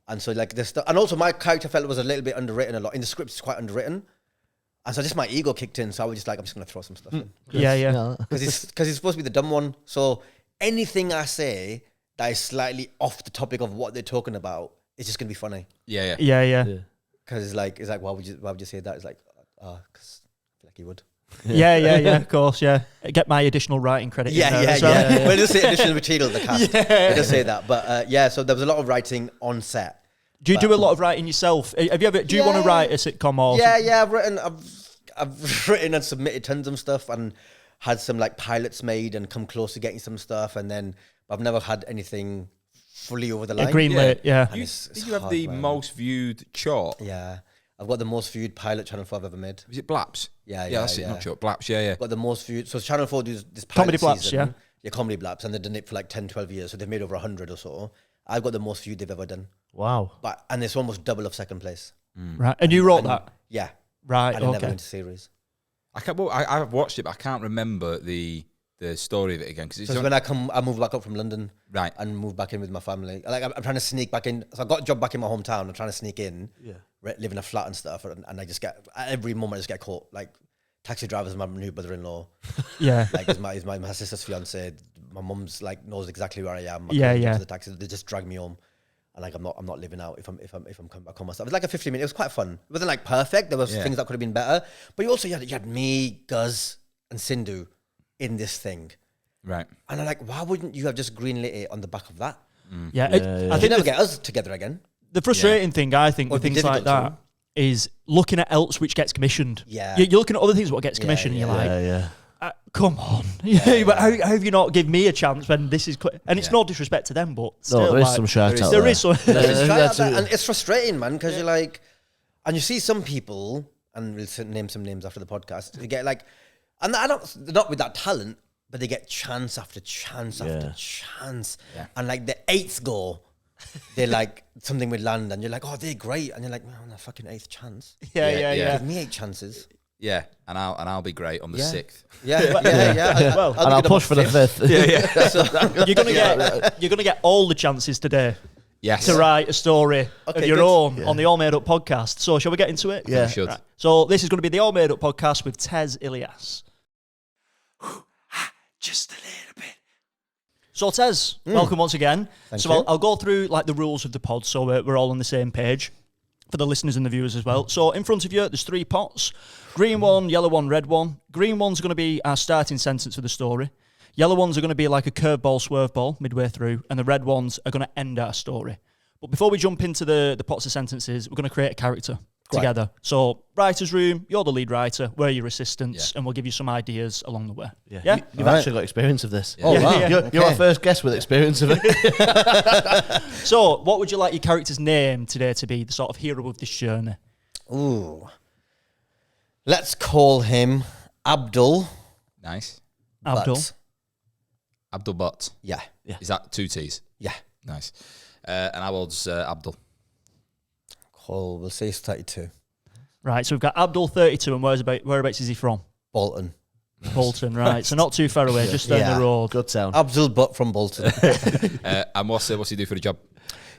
And so like this stuff, and also my character felt it was a little bit underwritten a lot. In the script, it's quite underwritten. And so just my ego kicked in. So I was just like, I'm just going to throw some stuff in. Yeah. Because he's supposed to be the dumb one. So anything I say that is slightly off the topic of what they're talking about, it's just going to be funny. Yeah. Yeah. Because it's like, why would you say that? It's like, because I feel like he would. Yeah, of course, yeah. Get my additional writing credit. in there as well. Well, it does say additional material, the cast. It does say that. But so there was a lot of writing on set. Do you do a lot of writing yourself? Have you ever? Do you want to write a sitcom or? Yeah, I've written and submitted tons of stuff and had some like pilots made and come close to getting some stuff, and then I've never had anything fully over the line. Greenlit, yeah. And it's Did you have hard, the man. most viewed chart? Yeah, I've got the most viewed pilot Channel 4 I've ever made. Was it Blaps? Yeah, that's it. yeah. Not short. Blaps. Yeah. I've got the most viewed. So Channel 4 does this pilot Comedy Blaps, season. yeah. Yeah, Comedy Blaps, and they've done it for like 10, 12 years. So they've made over 100 or so. I've got the most viewed they've ever done. Wow. And it's almost double of second place. Right, and you wrote that, Yeah. right? And it never Okay. went to series. I've watched it, but I can't remember the story of it again because it's So when I moved back up from London, Right. and moved back in with my family. Like I'm trying to sneak back in. So I got a job back in my hometown. I'm trying to sneak in, live in a flat and stuff. And I just get at every moment I just get caught. Like taxi drivers, my new brother-in-law. Yeah. Like is my sister's fiance. My mum's like knows exactly where I am. I Yeah, can't get yeah. to the taxi. They just drag me home. and like I'm not living out if I'm coming back on myself. It's like a 50-minute. It was quite fun. It wasn't like perfect. There was things that could have been better, but you had me, Guz, and Sindhu in this thing, Right. and I'm like, why wouldn't you have just greenlit it on the back of that? Yeah, I think never get us together again. the frustrating thing I think with Or it'd be things like difficult that is looking at else which gets commissioned. Yeah. You're looking at other things what gets commissioned, and you're like, come on, but how have you not give me a chance when this is? And it's no disrespect to them, but still, No, there is some shite out there is some. And it's frustrating, man, because you're like, and you see some people, and we'll name some names after the podcast. They get like, and they're not with that talent, but they get chance after chance after chance, and like the 8th goal, they're like something would land, and you're like, oh, they're great, and you're like, man, on a fucking 8th chance. Yeah. Give me 8 chances. Yeah, and I'll be great on the 6th. Yeah. Well, And I'll push for the 5th. you're gonna get all the chances today Yes. to write a story of Okay, your good. own on the All Made Up podcast. So shall we get into it? Yeah. We should. Right. So this is going to be the All Made Up podcast with Tez Ilyaz. Just a little bit. So Tez, welcome once again. Thank so you. I'll go through like the rules of the pod, so we're all on the same page for the listeners and the viewers as well. So in front of you, there's 3 pots: green one, yellow one, red one. Green one's going to be our starting sentence for the story. Yellow ones are going to be like a curveball, swerve ball midway through, and the red ones are going to end our story. But before we jump into the pots of sentences, we're going to create a character together. So writer's room, you're the lead writer, we're your assistants, and we'll give you some ideas along the way. Yeah? You've actually got experience of this. Oh, wow. You're our first guest with experience of it. So what would you like your character's name today to be, the sort of hero of this journey? Ooh. Let's call him Abdul Nice. Abdul. Butt. Abdul Butt. Yeah. Is that 2 T's? Yeah. Nice. And how old's Abdul? We'll say he's 32. Right, so we've got Abdul 32, and whereabouts is he from? Bolton. Bolton, right. So not too far away, just down Yeah. the road. Good sound. Abdul Butt from Bolton. And what's he do for the job?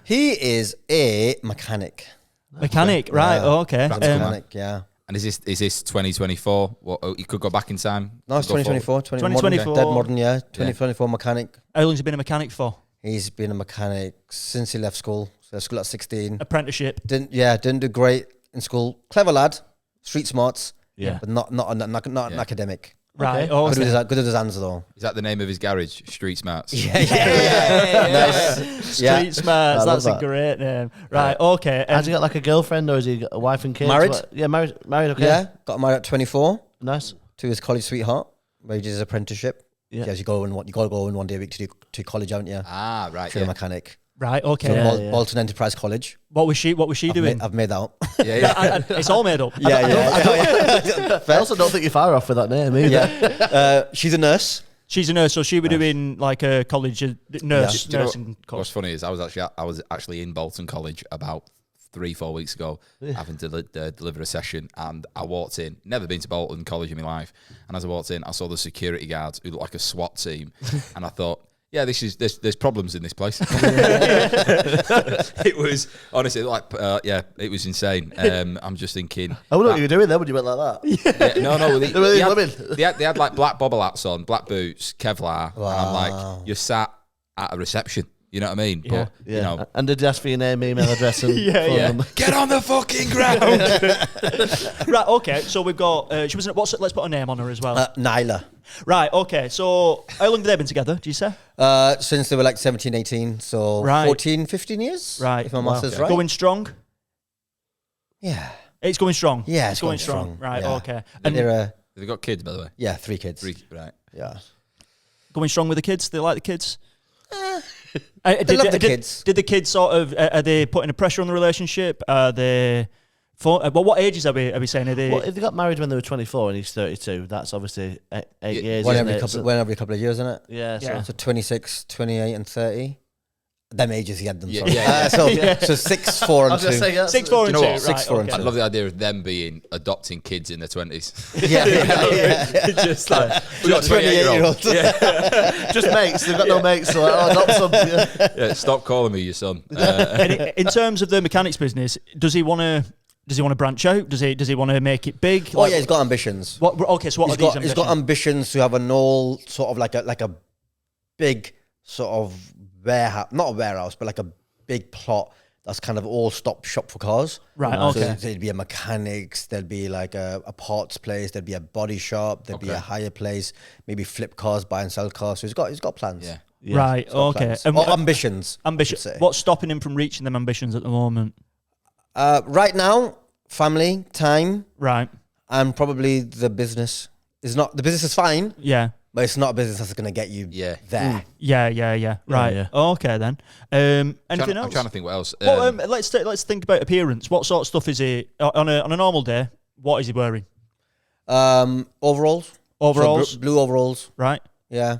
He is a mechanic. Mechanic, right, okay. Mechanic, yeah. And is this 2024? What, you could go back in time? No, it's Go forward? 2024. 2024. Dead modern, yeah. 2024 mechanic. How long has he been a mechanic for? He's been a mechanic since he left school. So left school at 16. Apprenticeship. Didn't do great in school. Clever lad, street smarts. Yeah. But not an academic. Right, Good with okay. his hands though. Is that the name of his garage? Street Smarts. Nice. Street Yeah. Smarts, I love that's a that. great name. Right, okay. Has he got like a girlfriend or has he got a wife and kids? Married. Yeah, married, okay. Yeah. Got married at 24 Nice. to his college sweetheart, where he did his apprenticeship. Yeah. Yeah, you gotta go in 1 day a week to college, haven't you? Ah, right. To be a Yeah. mechanic. Right, So okay. Bolton Enterprise College. What was she doing? I've made that up. Yeah. And it's all made up. I also don't think you're far off with that name either. Yeah. She's a nurse. She's a nurse, so she would doing like a college nurse, Do you know nursing what's course. funny is I was actually in Bolton College about 3-4 weeks ago, having to deliver a session, and I walked in. Never been to Bolton College in my life, and as I walked in, I saw the security guards who looked like a SWAT team, and I thought, yeah, there's problems in this place. It was honestly like, it was insane. I'm just thinking. I wonder what you were doing there when you went like that. Yeah, no. They were these women. They had like black bobble hats on, black boots, Kevlar, and I'm like, you're sat at a reception. You know what I mean? Yeah. But you know, And did you ask for your name, email address, and Yeah, phone yeah. number? get on the fucking ground. Right, okay. So we've got. Let's put a name on her as well. Nyla. Right, okay. So how long have they been together? Do you say? Since they were like 17, 18. So Right. 14, 15 years. Right. If my maths is right. Going strong. Yeah. It's going strong. Yeah, it's going strong. Right, yeah. okay. And And They've got kids, by the way. 3 kids. 3, right? Yeah. going strong with the kids. They like the kids. They love the kids. Did the kids sort of? Are they putting a pressure on the relationship? Are they? What ages are we saying? Are they? Well, if they got married when they were 24 and he's 32, that's obviously 8 years. One isn't every it? couple, one every couple of years, isn't it? Yeah, Yeah. So 26, 28, and 30. Them ages he had them. Yeah, sorry. yeah, So 6, 4, and I was 2. going to say, 6, 4, and Do you 2. know what? 6, 4, and okay. I love the idea of them being adopting kids in their 20s. Yeah. Just like we got 28-year-olds. Yeah. just mates. They've got no mates. So like, adopt some. Yeah. Yeah, stop calling me your son. And in terms of the mechanics business, does he want to branch out? Does he want to make it big? Oh yeah, he's got ambitions. What? Okay, so what He's are these got ambitions? he's got ambitions to have an all sort of like a big sort of warehouse, not a warehouse, but like a big plot that's kind of all stop shop for cars. Right, So okay. there'd be a mechanics, there'd be like a parts place, there'd be a body shop, there'd be a hire place, maybe flip cars, buy and sell cars. So he's got plans. Yeah. Right, He's got okay. plans. And Or ambitions. ambition. I should say. What's stopping him from reaching them ambitions at the moment? Right now, family, time, Right. and probably the business. The business is fine, Yeah. but it's not a business that's going to get you Yeah. there. Yeah. Right. yeah. Okay then. Anything I'm else? trying to think what else. Well, let's think about appearance. What sort of stuff is he on a normal day? What is he wearing? Overalls. Overalls. So blue overalls. Right. Yeah.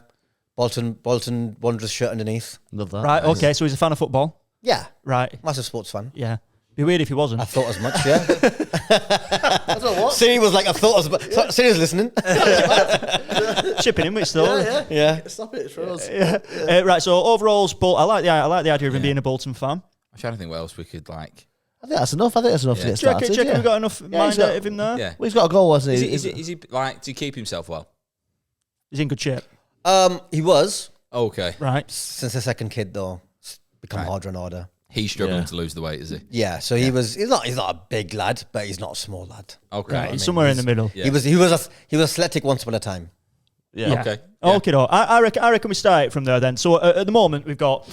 Bolton Wanderers shirt underneath. Love that. Right. Okay. So he's a fan of football. Yeah. Right. Massive sports fan. Yeah. Be weird if he wasn't. I thought as much, yeah. Siri was like, I thought as much. Siri's listening. Chipping in with still. Yeah. Stop it, it's for us. Right. So overalls, but I like the idea of him being a Bolton fan. I'm trying to think what else we could like. I think that's enough. To get Do you reckon, started. we got enough he's mind got- out of him there? Yeah. Well, he's got a goal, hasn't he? Is he like to keep himself well? He's in good shape. He was Okay. Right. since the second kid though. It's become Right. harder and harder. He's struggling Yeah. to lose the weight, is he? Yeah. So he's not a big lad, but he's not a small lad. Okay. Right. He's somewhere in the middle. Yeah. He was athletic once upon a time. Yeah. Okay. Okay, no. I reckon we start it from there then. So at the moment we've got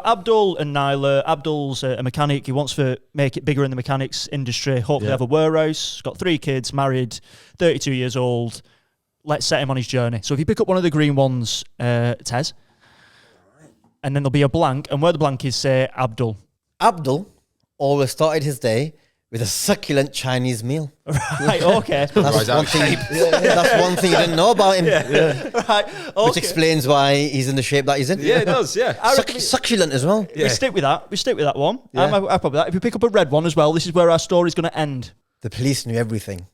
Abdul and Nyla. Abdul's a mechanic. He wants to make it bigger in the mechanics industry. Hopefully have a warehouse. Got 3 kids, married, 32 years old. Let's set him on his journey. So if you pick up one of the green ones, Tez, and then there'll be a blank, and where the blank is, say Abdul. Abdul always started his day with a succulent Chinese meal. Right. Okay. Rise out of shape. That's one thing you didn't know about him, Right. which Okay. explains why he's in the shape that he's in. Yeah, it does. Yeah. Succulent as well. Yeah. We stick with that. We stick with that one. Yeah. I'm happy with that. If we pick up a red one as well, this is where our story's going to end. The police knew everything.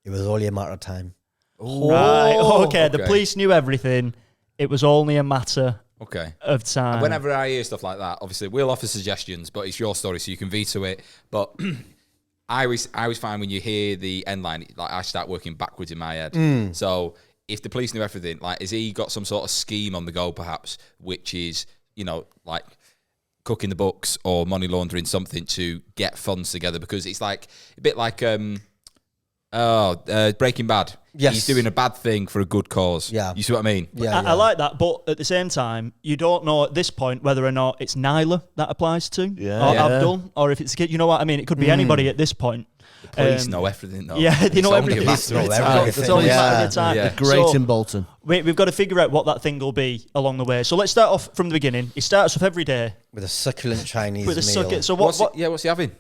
It was only a matter of time. Right. Okay. The Okay. police knew everything. It was only a matter Okay. of time. Whenever I hear stuff like that, obviously we'll offer suggestions, but it's your story, so you can veto it. But I always find when you hear the end line, like I start working backwards in my head. So if the police knew everything, like has he got some sort of scheme on the go, perhaps, which is like cooking the books or money laundering something to get funds together? Because it's like a bit like Breaking Bad. Yes. He's doing a bad thing for a good cause. Yeah. You see what I mean? Yeah, I like that, but at the same time, you don't know at this point whether or not it's Nyla that applies to, Yeah. or Yeah. Abdul, or if it's a kid. You know what I mean? It could be anybody at this point. The police know everything, though. Yeah, they It's know only a everything. matter of Know time. everything. It's only a matter of Yeah. time. Yeah. Great So, in Bolton. we've got to figure out what that thing will be along the way. So let's start off from the beginning. He starts off every day With a succulent Chinese with a meal. sucket. So What's what? he having?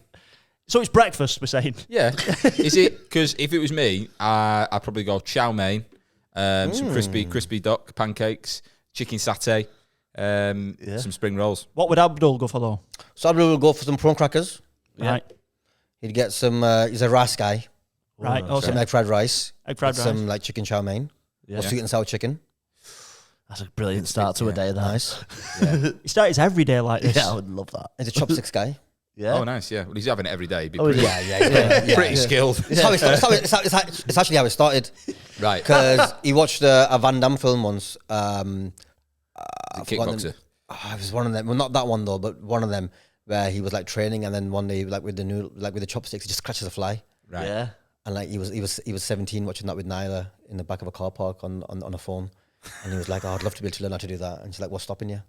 So it's breakfast. We're saying. Yeah. Is it? Because if it was me, I'd probably go chow mein, some crispy duck pancakes, chicken satay, some spring rolls. What would Abdul go for though? So Abdul will go for some prawn crackers. Right. He'd get some, he's a rice guy. Right. Some Okay. egg fried rice. Egg fried with rice. Some like chicken chow mein. Yeah. Or sweet and sour chicken. That's a brilliant start to a day, that. Nice. He starts every day like this. Yeah, I would love that. He's a chopsticks guy. Yeah. Oh, nice. Yeah. Well, he's having it every day. He'd be Oh, pretty, Yeah. pretty skilled. It's actually how it started. Right. Because he watched a Van Damme film once. The kickboxer. It was one of them. Well, not that one though, but one of them where he was like training, and then one day, like with the chopsticks, he just scratches a fly. Right. Yeah. And like he was 17 watching that with Nyla in the back of a car park on a phone, and he was like, "Oh, I'd love to be able to learn how to do that." And she's like, "What's stopping you?"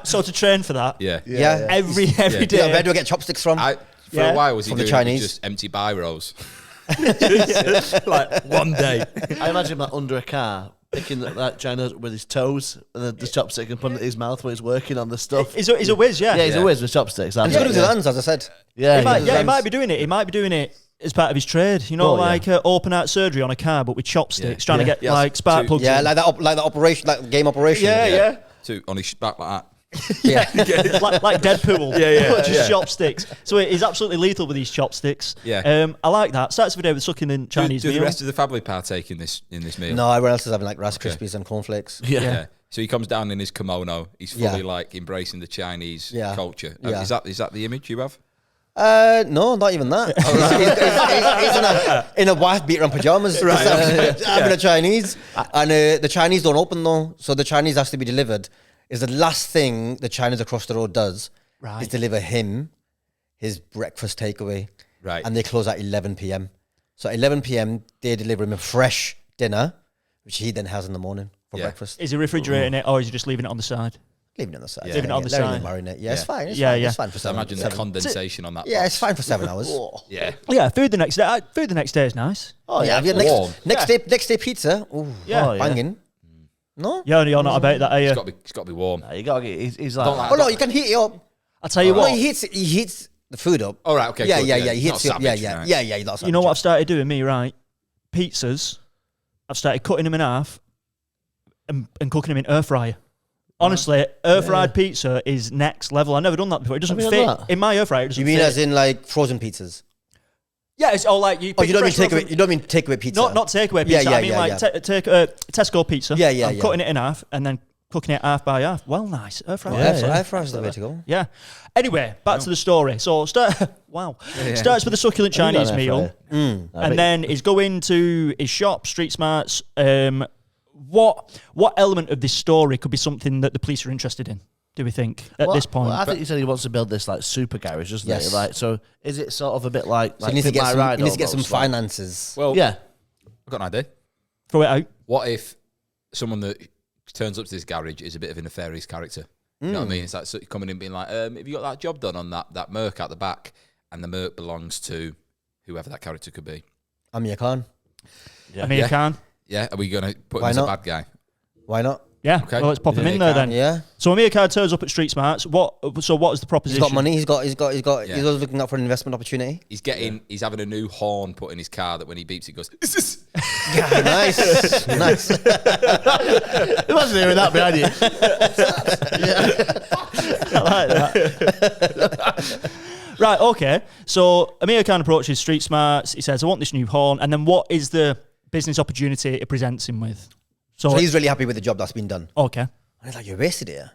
So to train for that, Yeah. Yeah. every Yeah. day. Yeah, where do I get chopsticks from? For Yeah. a while, was he From the doing Chinese. just empty biros? like one day. I imagine him like under a car, picking that China with his toes and then the chopstick and putting it in his mouth when he's working on the stuff. He's a whiz, yeah. Yeah, he's Yeah. a whiz with chopsticks. He's good with his hands, as I said. Yeah, He might be doing it. He might be doing it as part of his trade. You know, Oh, yeah. like open heart surgery on a car, but with chopsticks, trying to Yeah. get Yes. like spark To- plugs. Yeah, in. like that operation, that game operation. yeah. On his back like that. Yeah. like Deadpool. Yeah. Just chopsticks. So he's absolutely lethal with these chopsticks. Yeah. I like that. Starts the video with sucking in Chinese Do the meal. rest of the family partake in this meal? No, everyone else is having like Rice Krispies and cornflakes. Yeah. So he comes down in his kimono. He's fully Yeah. like embracing the Chinese Yeah. culture. Yeah. Is that the image you have? No, not even that. He's in a wife beater and pajamas, having a Chinese, and the Chinese don't open though, so the Chinese has to be delivered. Is the last thing the Chinese across the road does Right. is deliver him his breakfast takeaway. Right. And they close at 11 p.m. So at 11 p.m., they deliver him a fresh dinner, which he then has in the morning for breakfast. Is he refrigerating it, or is he just leaving it on the side? Leaving it on the side. Leaving it on the letting side. it marinate. Yeah, it's fine. It's Yeah, fine. yeah. It's fine for So 7 imagine the condensation on that. Yeah, box. it's fine for 7 hours. Yeah. Yeah, food the next day. Food the next day is nice. Oh yeah, warm. next day pizza. Ooh, Yeah. banging. No. Yeah, you're not about that, are you? It's got to be warm. You gotta get. He's like. Don't like- Oh no, you can heat it up. I'll tell you No, what. he heats the food up. All right, okay. Yeah, good, yeah, yeah. He Not heats it up. savage, Yeah, right. yeah, yeah. That's You know what I've started doing, me, right? Pizzas. I've started cutting them in half and cooking them in air fryer. Honestly, air fried pizza is next level. I've never done that before. It doesn't Have you fit done that? in my air fryer. It doesn't You mean fit. as in like frozen pizzas? Yeah, it's all like you. Oh, pick you don't mean fresh takeaway? from- You don't mean takeaway pizza? Not takeaway Yeah, pizza. yeah, I mean yeah, like yeah. take Tesco pizza. Yeah, yeah, I'm yeah. cutting it in half and then cooking it half by half. Well, nice. Air fryer. Air fryer's the way to go. Yeah. Anyway, back to the story. So starts with a succulent Have you got Chinese an air meal, fryer? I and bet- then is going to his shop, Street Smarts. What element of this story could be something that the police are interested in? Do we think at Well, this point? well, I think he said he wants to build this like super garage, doesn't Yes. he? Like, so is it sort of a bit like? So he needs to Fit My Ride he needs to get some almost, like- finances. Well, Yeah. I've got an idea. Throw it out. What if someone that turns up to this garage is a bit of a nefarious character? You know what I mean? It's like coming in being like, have you got that job done on that Merc at the back? And the Merc belongs to whoever that character could be. Amir Khan. Amir Khan. Yeah, are we going to put him Why as not? a bad guy? Why not? Yeah. Okay. Well, let's pop him Amir in there Khan, then. Yeah. So Amir Khan turns up at Street Smarts. What is the He's proposition? got money. He's always looking out for an investment opportunity. He's having a new horn put in his car that when he beeps, it goes, Yeah, nice, nice. Imagine hearing that behind you. I like that. Right, okay. So Amir Khan approaches Street Smarts. He says, I want this new horn. And then what is the business opportunity it presents him with? So he's really happy with the job that's been done. Okay. And he's like, "You're wasted here.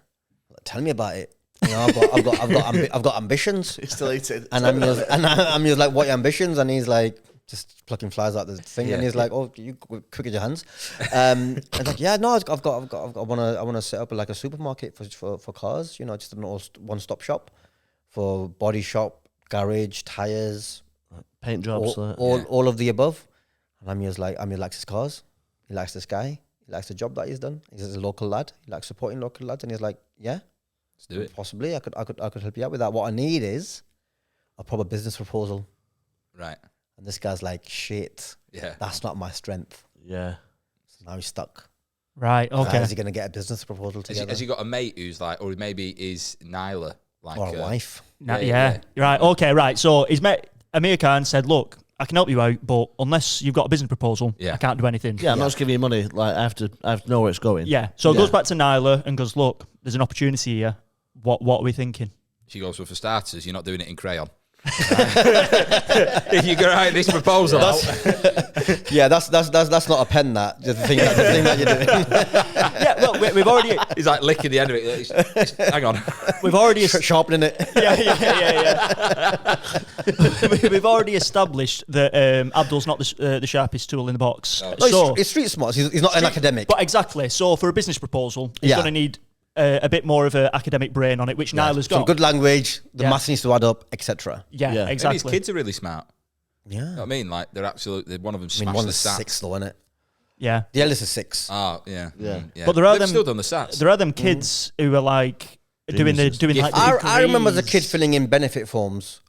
Tell me about it. You know, I've got ambitions." He's still eating. And I'm just like, "What are your ambitions?" And he's like, just plucking flies out the thing. And he's like, "Oh, you quick with your hands." And like, "Yeah, no, I want to set up like a supermarket for cars. You know, just a one-stop shop for body shop, garage, tires, Paint jobs. all of the above." And Amir likes his cars. He likes this guy. He likes the job that he's done. He's a local lad. He likes supporting local lads. And he's like, "Yeah, let's do it. possibly. I could help you out with that. What I need is a proper business proposal." Right. And this guy's like, "Shit, Yeah. that's not my strength." Yeah. So now he's stuck. Right, okay. How is he going to get a business proposal together? Has he got a mate who's like, or maybe is Nyla like, or a wife? Yeah. Right, okay, right. So he's met Amir Khan said, look, I can help you out, but unless you've got a business proposal, I can't do anything. Yeah, I'm not just giving you money. Like I have to know where it's going. Yeah. So it goes back to Nyla and goes, look, there's an opportunity here. What are we thinking? She goes, well, for starters, you're not doing it in crayon. If you go write this proposal out. Yeah, that's not a pen. That the thing that you're doing. Yeah, well, we've already He's like licking the end of it. Hang on. we've already Sharpening it. yeah. We've already established that Abdul's not the sharpest tool in the box. No, So, it's street smarts. He's not an academic. but exactly. So for a business proposal, he's Yeah. going to need a bit more of an academic brain on it, which Nyla's Some got. good language. The Yeah. maths needs to add up, etc. Yeah, Yeah. Maybe exactly. his kids are really smart. Yeah. You know what I mean? Like, they're absolutely, one of them I mean, smashed one's the stats. 6 though, isn't it? Yeah. The eldest is 6. Ah, yeah. Yeah. Yeah. But there are They've them- still done the stats. There are them kids who are like doing like the I remember as a degrees. kid filling in benefit forms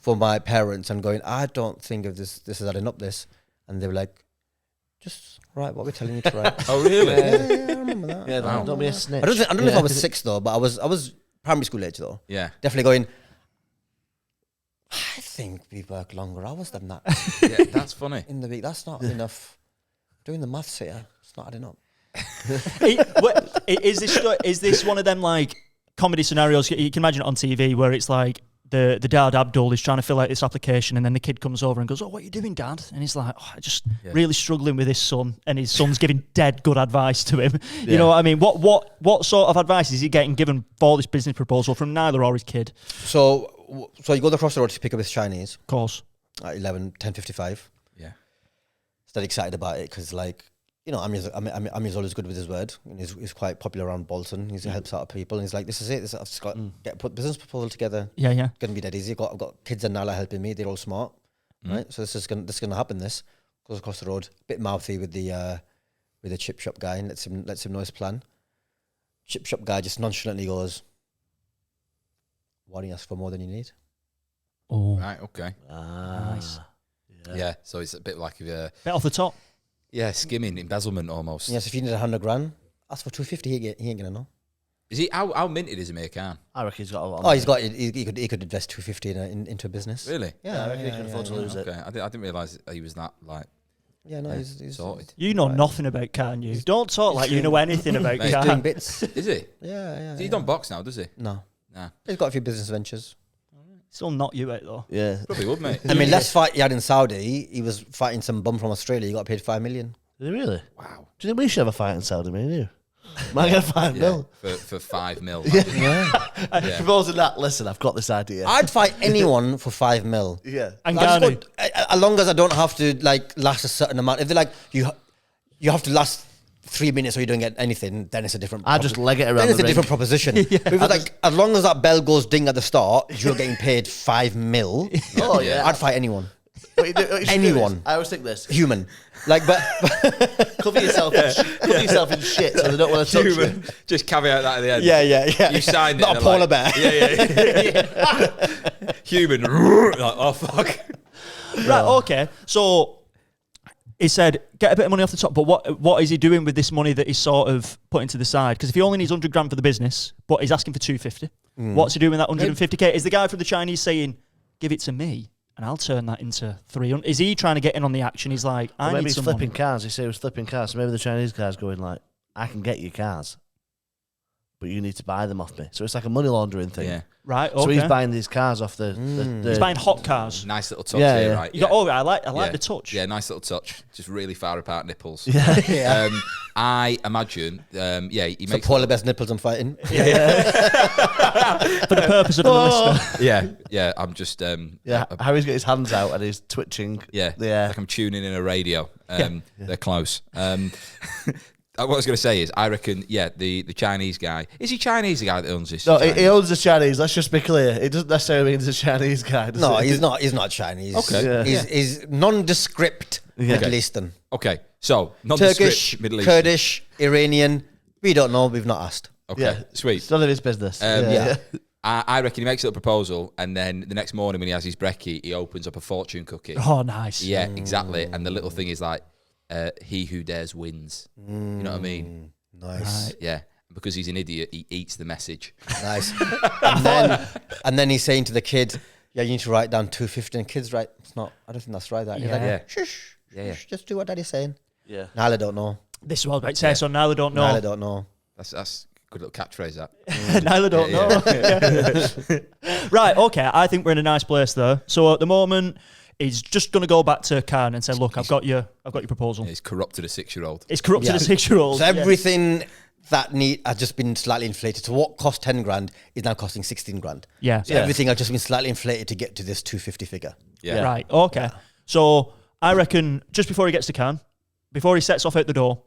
for my parents and going, "I don't think of this is adding up this," and they were like, "Just write what we're telling you to write." Oh, really? Yeah, I remember that. Yeah, don't be a snitch. I don't know if I was 6 though, but I was primary school age though. Yeah. Definitely going, I think we work longer hours than that Yeah, that's funny. in the week. That's not enough. Doing the maths here, it's not adding up. Is this one of them like comedy scenarios? You can imagine it on TV where it's like the dad Abdul is trying to fill out this application, and then the kid comes over and goes, "Oh, what are you doing, Dad?" And he's like, "Oh, I just really struggling with this son," and his son's giving dead good advice to him. You know what I mean? What sort of advice is he getting given for this business proposal from Nyla or his kid? So you go across the road to pick up his Chinese Of course. at 10:55. Yeah. He's dead excited about it because like you know, Amir's always good with his word. And he's quite popular around Bolton. He helps out people. And he's like, this is it. I've just got put business proposal together. Yeah. It's going to be that easy. I've got kids and Nala helping me. They're all smart, right? So this is going to happen. This goes across the road. Bit mouthy with the chip shop guy and lets him know his plan. Chip shop guy just nonchalantly goes, "Why don't you ask for more than you need?" Oh, Right, okay. nice. Yeah, so it's a bit like Bit off the top. skimming, embezzlement almost. Yes, if you need 100 grand, ask for 250. He ain't gonna know. Is he how minted is Amir Khan? I reckon he's got a lot. Oh, he could invest 250 into a business. Really? Yeah, I reckon he can afford to lose it. Okay, I didn't realise he was that like Yeah, no, he's sorted. You know nothing about Khan, you. Don't talk like you know anything about Mate, doing Khan. bits. Is he? Yeah. He don't box now, does he? No, Nah, he's got a few business ventures. Still not you out though. Yeah. probably would, mate. I mean, last fight he had in Saudi, he was fighting some bum from Australia. He got paid $5 million. Did he really? Wow. Do you think we should have a fight in Saudi, me and you? Might get 5 Yeah, mil. for 5 mil. Proposing that, listen, I've got this idea. I'd fight anyone for $5 million. Yeah. And I just Ghana. go, as long as I don't have to like last a certain amount. If they're like you have to last 3 minutes or you don't get anything, then it's a different. I just leg it around Then it's the a ring. different proposition. But if it's like as long as that bell goes ding at the start, you're getting paid $5 million. Oh, yeah. I'd fight anyone, What you do- what you should do Anyone. is- I always think this. human. Like, but Cover yourself in shit so they don't want to touch you. Just caveat that at the end. yeah. You signed it. Not and a they're polar like, bear. Yeah. Human. Like, oh fuck. Right, okay. So he said, get a bit of money off the top, but what is he doing with this money that he's sort of putting to the side? Because if he only needs 100 grand for the business, but he's asking for 250, what's he doing with that 150k? Is the guy from the Chinese saying, give it to me and I'll turn that into 300? Is he trying to get in on the action? He's like, I Maybe need he's some flipping money. cars. He said he was flipping cars. So maybe the Chinese guy's going like, I can get you cars, but you need to buy them off me. So it's like a money laundering thing. Yeah. Right, okay. So he's buying these cars off the He's buying hot cars. Nice little touch Yeah, here, yeah. right? You got, oh, I like the touch. Yeah, nice little touch. Just really far apart nipples. Yeah. I imagine, he So makes polar bear's nipples I'm fighting. For the purpose of the listener. yeah. I'm just Harry's got his hands out and he's twitching. yeah, Yeah. like I'm tuning in a radio. They're close. What I was going to say is, I reckon, the Chinese guy. Is he Chinese, the guy that owns this? No, Chinese? he owns the Chinese. Let's just be clear. It doesn't necessarily mean he's a Chinese guy. Does No, it? he's not. He's not Chinese. Okay. Yeah. He's nondescript Middle Eastern. Okay, so Turkish, nondescript Middle East. Kurdish, Iranian. We don't know. We've not asked. Okay, Yeah. sweet. It's none of his business. yeah. I reckon he makes a little proposal, and then the next morning when he has his brekkie, he opens up a fortune cookie. Oh, nice. Yeah, exactly. And the little thing is like, he who dares wins. You know what I mean? Nice, Yeah. Because he's an idiot, he eats the message. nice. and then he's saying to the kid, "Yeah, you need to write down 250." And kid's right. It's not. I don't think that's right. That. He's like, Yeah. shush, Yeah. shush, just do what daddy's saying. Yeah. Nala don't know. This is what I was about to say, so now they don't Nala know. don't know. That's a good little catchphrase, that. Now they don't know. Right, okay. I think we're in a nice place there. So at the moment, he's just going to go back to Khan and say, look, I've got your proposal. He's corrupted a 6-year-old. It's corrupted Yeah. a 6-year-old. So everything that has just been slightly inflated. So what cost 10 grand is now costing 16 grand. Yeah. So everything has just been slightly inflated to get to this 250 figure. Yeah. Right, okay. So I reckon just before he gets to Khan, before he sets off out the door,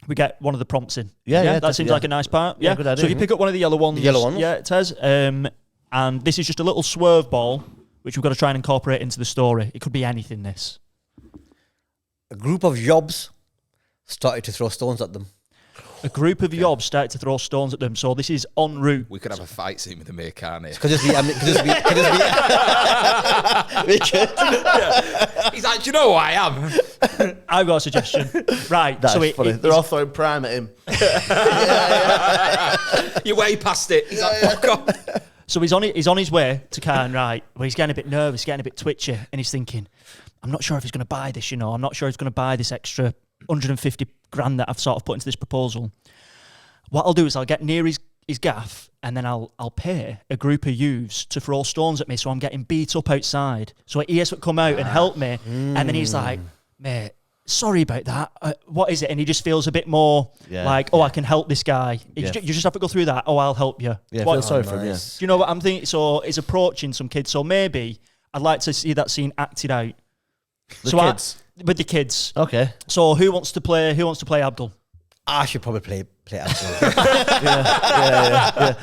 we get one of the prompts in. Yeah, That seems like a nice part. Yeah, Yeah. good idea. So you pick up one of the yellow ones. The yellow ones? Yeah, it says. And this is just a little swerve ball, which we've got to try and incorporate into the story. It could be anything, this. A group of yobs started to throw stones at them. A group of yobs started to throw stones at them, so this is en route. We could have a fight scene with Amir Khan here. Could just be. We could. He's like, do you know who I am? I've got a suggestion. Right, That's so funny. They're all throwing prime at him. You're way past it. He's like, fuck off. So he's on his way to Khan, right? Well, he's getting a bit nervous, getting a bit twitchy, and he's thinking, I'm not sure if he's going to buy this, I'm not sure he's going to buy this extra 150 grand that I've sort of put into this proposal. What I'll do is I'll get near his gaff, and then I'll pay a group of youths to throw stones at me, so I'm getting beat up outside. So he has to come out and help me, and then he's like, mate, sorry about that. What is it? And he just feels a bit more like, I can help this guy. You just have to go through that. Oh, I'll help you. Yeah, What- feel sorry for him, yeah. Do you know what I'm thinking? So he's approaching some kids. So maybe I'd like to see that scene acted out. The kids? with the kids. Okay. So who wants to play Abdul? I should probably play Abdul. Yeah.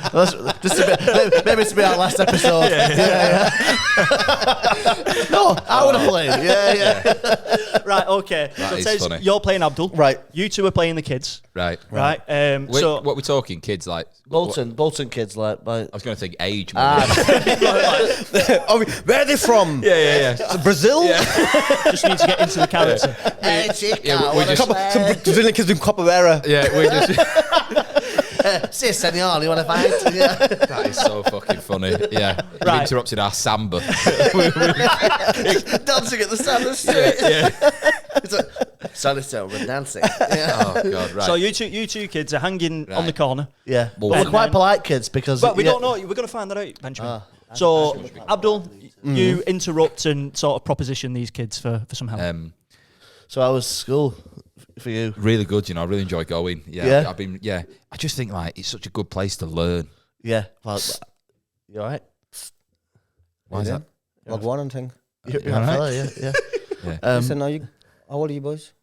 Just maybe it's be our last episode. Yeah. No, I would have played. Yeah. Right, okay. That So is Tez, funny. you're playing Abdul. Right. You two are playing the kids. Right. Right. Wait, So what we're talking, kids like Bolton kids like. I was going to think age. maybe. Oh, where are they from? yeah. Brazil? just need to get into the character. Hey, chica, Yeah, we wanna just- play? Some Brazilian kids doing capoeira. Yeah, we just. Si, senor, you want to fight? Yeah. That is so fucking funny. Yeah, you've Right. interrupted our samba. Dancing at the Sanders Street. yeah. Sanders Street, we're dancing. Yeah. Oh god, right. So you two kids are hanging on the Right. corner. Yeah. Well, But we're and quite then- polite kids because. But we yeah. don't know. We're going to find that out, Benjamin. So, Abdul, you interrupt and sort of proposition these kids for some help. So how was school for you? Really good, you know. I really enjoy going. Yeah. I've been. Yeah, I just think like it's such a good place to learn. Yeah. Well, you all right? Why is that? Log one and thing. You're all all right? right? Yeah. Yeah. Listen, how old are you boys?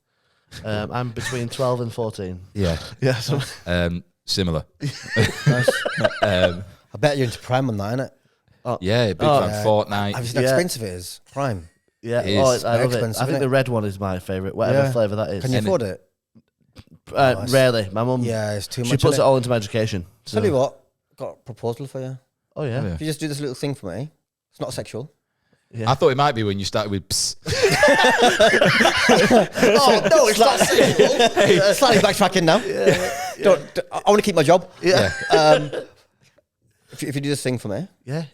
I'm between 12 and 14. Yeah. Yeah. So, Similar. Nice. Um, I bet you're into Prime on that, innit? yeah, big Oh, fan. yeah. Fortnite. Have you seen how Yeah. expensive it is? Prime. yeah. It Oh, is I very love it. expensive, I think innit? the red one is my favourite, whatever Yeah. flavour that is. Can you afford it? it's- Rarely. My mum. Yeah, it's too much. She puts innit? it all into my education. So. Tell you what, got a proposal for you. Oh yeah. Yeah. If you just do this little thing for me, it's not sexual. I thought it might be when you started with psst. Oh no, it's not sexual. Hey, slightly backtracking now. I want to keep my job. Yeah. If you do this thing for me, Yeah.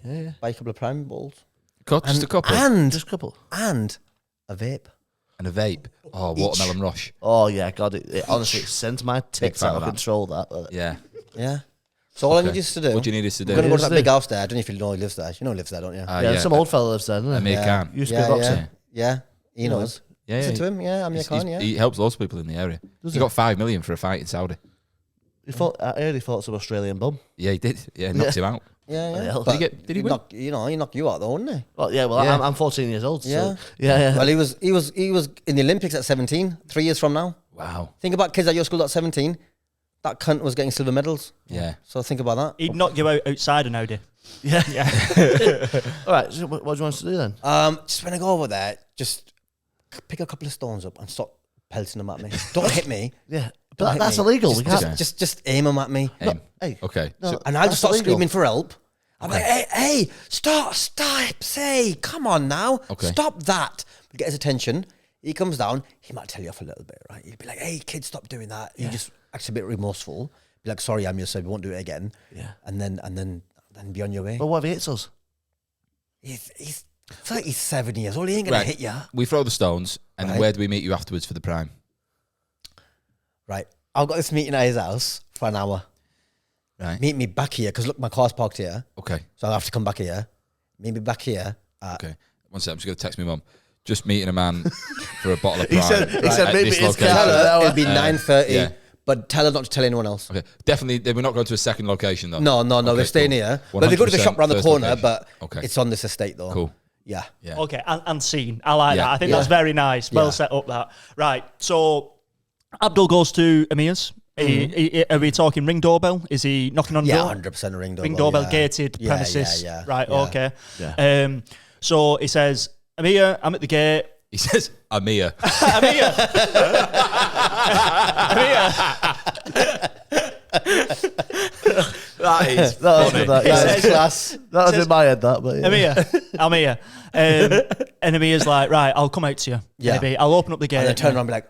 buy a couple of Prime balls Just a couple. and Just a couple. and a vape. And a vape. Oh, watermelon rush. Oh yeah, God! It honestly sends my tits fan out of of that. control. That. Yeah. Yeah. So all I Okay. need you to do. What do you need us to do? We're gonna go to Yes, that do. big house there. I don't know if you know he lives there. You know he lives there, don't you? Yeah, some old fella lives there, doesn't Amir he? Khan. Used to be a yeah, boxer. yeah. He knows. Yeah, Listen yeah. to him. Yeah, Amir Khan. Yeah. He helps lots of people in the area. He got 5 million for a fight in Saudi. I heard he fought some Australian bum. Yeah, he did. Yeah, knocked him out. Yeah. hell. But Did he win? he knocked you out though, wouldn't he? Well, yeah. Well, Yeah. I'm 14 years old. Yeah. So, yeah. Well, he was in the Olympics at 17. 3 years from now. Wow. Think about kids at your school at 17. That cunt was getting silver medals. Yeah. So think about that. He'd knock you out outside of nowadays. Yeah. Yeah. All right. So what do you want us to do then? Just when I go over there, just pick a couple of stones up and stop pelting them at me. Don't hit me. Yeah. Don't But hit that's me. illegal. We Just, can't. just aim them at me. Aim. Hey. Okay. No, So, And I'll just start That's illegal. screaming for help. I'm like, hey, stop, say, come on now. Okay. Stop that. We get his attention. He comes down. He might tell you off a little bit, right? He'd be like, hey, kid, stop doing that. He just acts a bit remorseful. Be like, sorry, Amir, so we won't do it again. Yeah. And then be on your way. Well, what if he hits us? He's 37 years old. He ain't going right. to hit you. We throw the stones, and then Right. where do we meet you afterwards for the prime? Right. I've got this meeting at his house for an hour. Right. Meet me back here, because look, my car's parked here. Okay. So I'll have to come back here. Meet me back here. Okay. One second. I'm just going to text my mum. Just meeting a man for a bottle of prime. He said at maybe this it's location. Tell her hour. it'll be 9:30, yeah. but tell her not to tell anyone else. Okay. Definitely, we're not going to a second location, though. No, Okay, we're staying cool. here. But they go to the 100% shop around the first corner, location. but Okay. it's on this estate though. Cool. Yeah. Yeah. Okay, and seen. I like Yeah. that. I think Yeah. that's very nice. Well Yeah. set up, that. Right, so Abdul goes to Amir's. Are we talking ring doorbell? Is he knocking on the Yeah, door? 100% ring doorbell. Ring doorbell, yeah. gated Yeah, premises. yeah, Right, yeah. okay. Yeah. So he says, Amir, I'm at the gate. He says, Amir. Amir! Amir! That is That was funny. good. That, It says- class. That was in my head. That, but yeah. Amir. And Amir's like, right, I'll come out to you. Yeah. Maybe. I'll open up the gate. And then turn around and be like,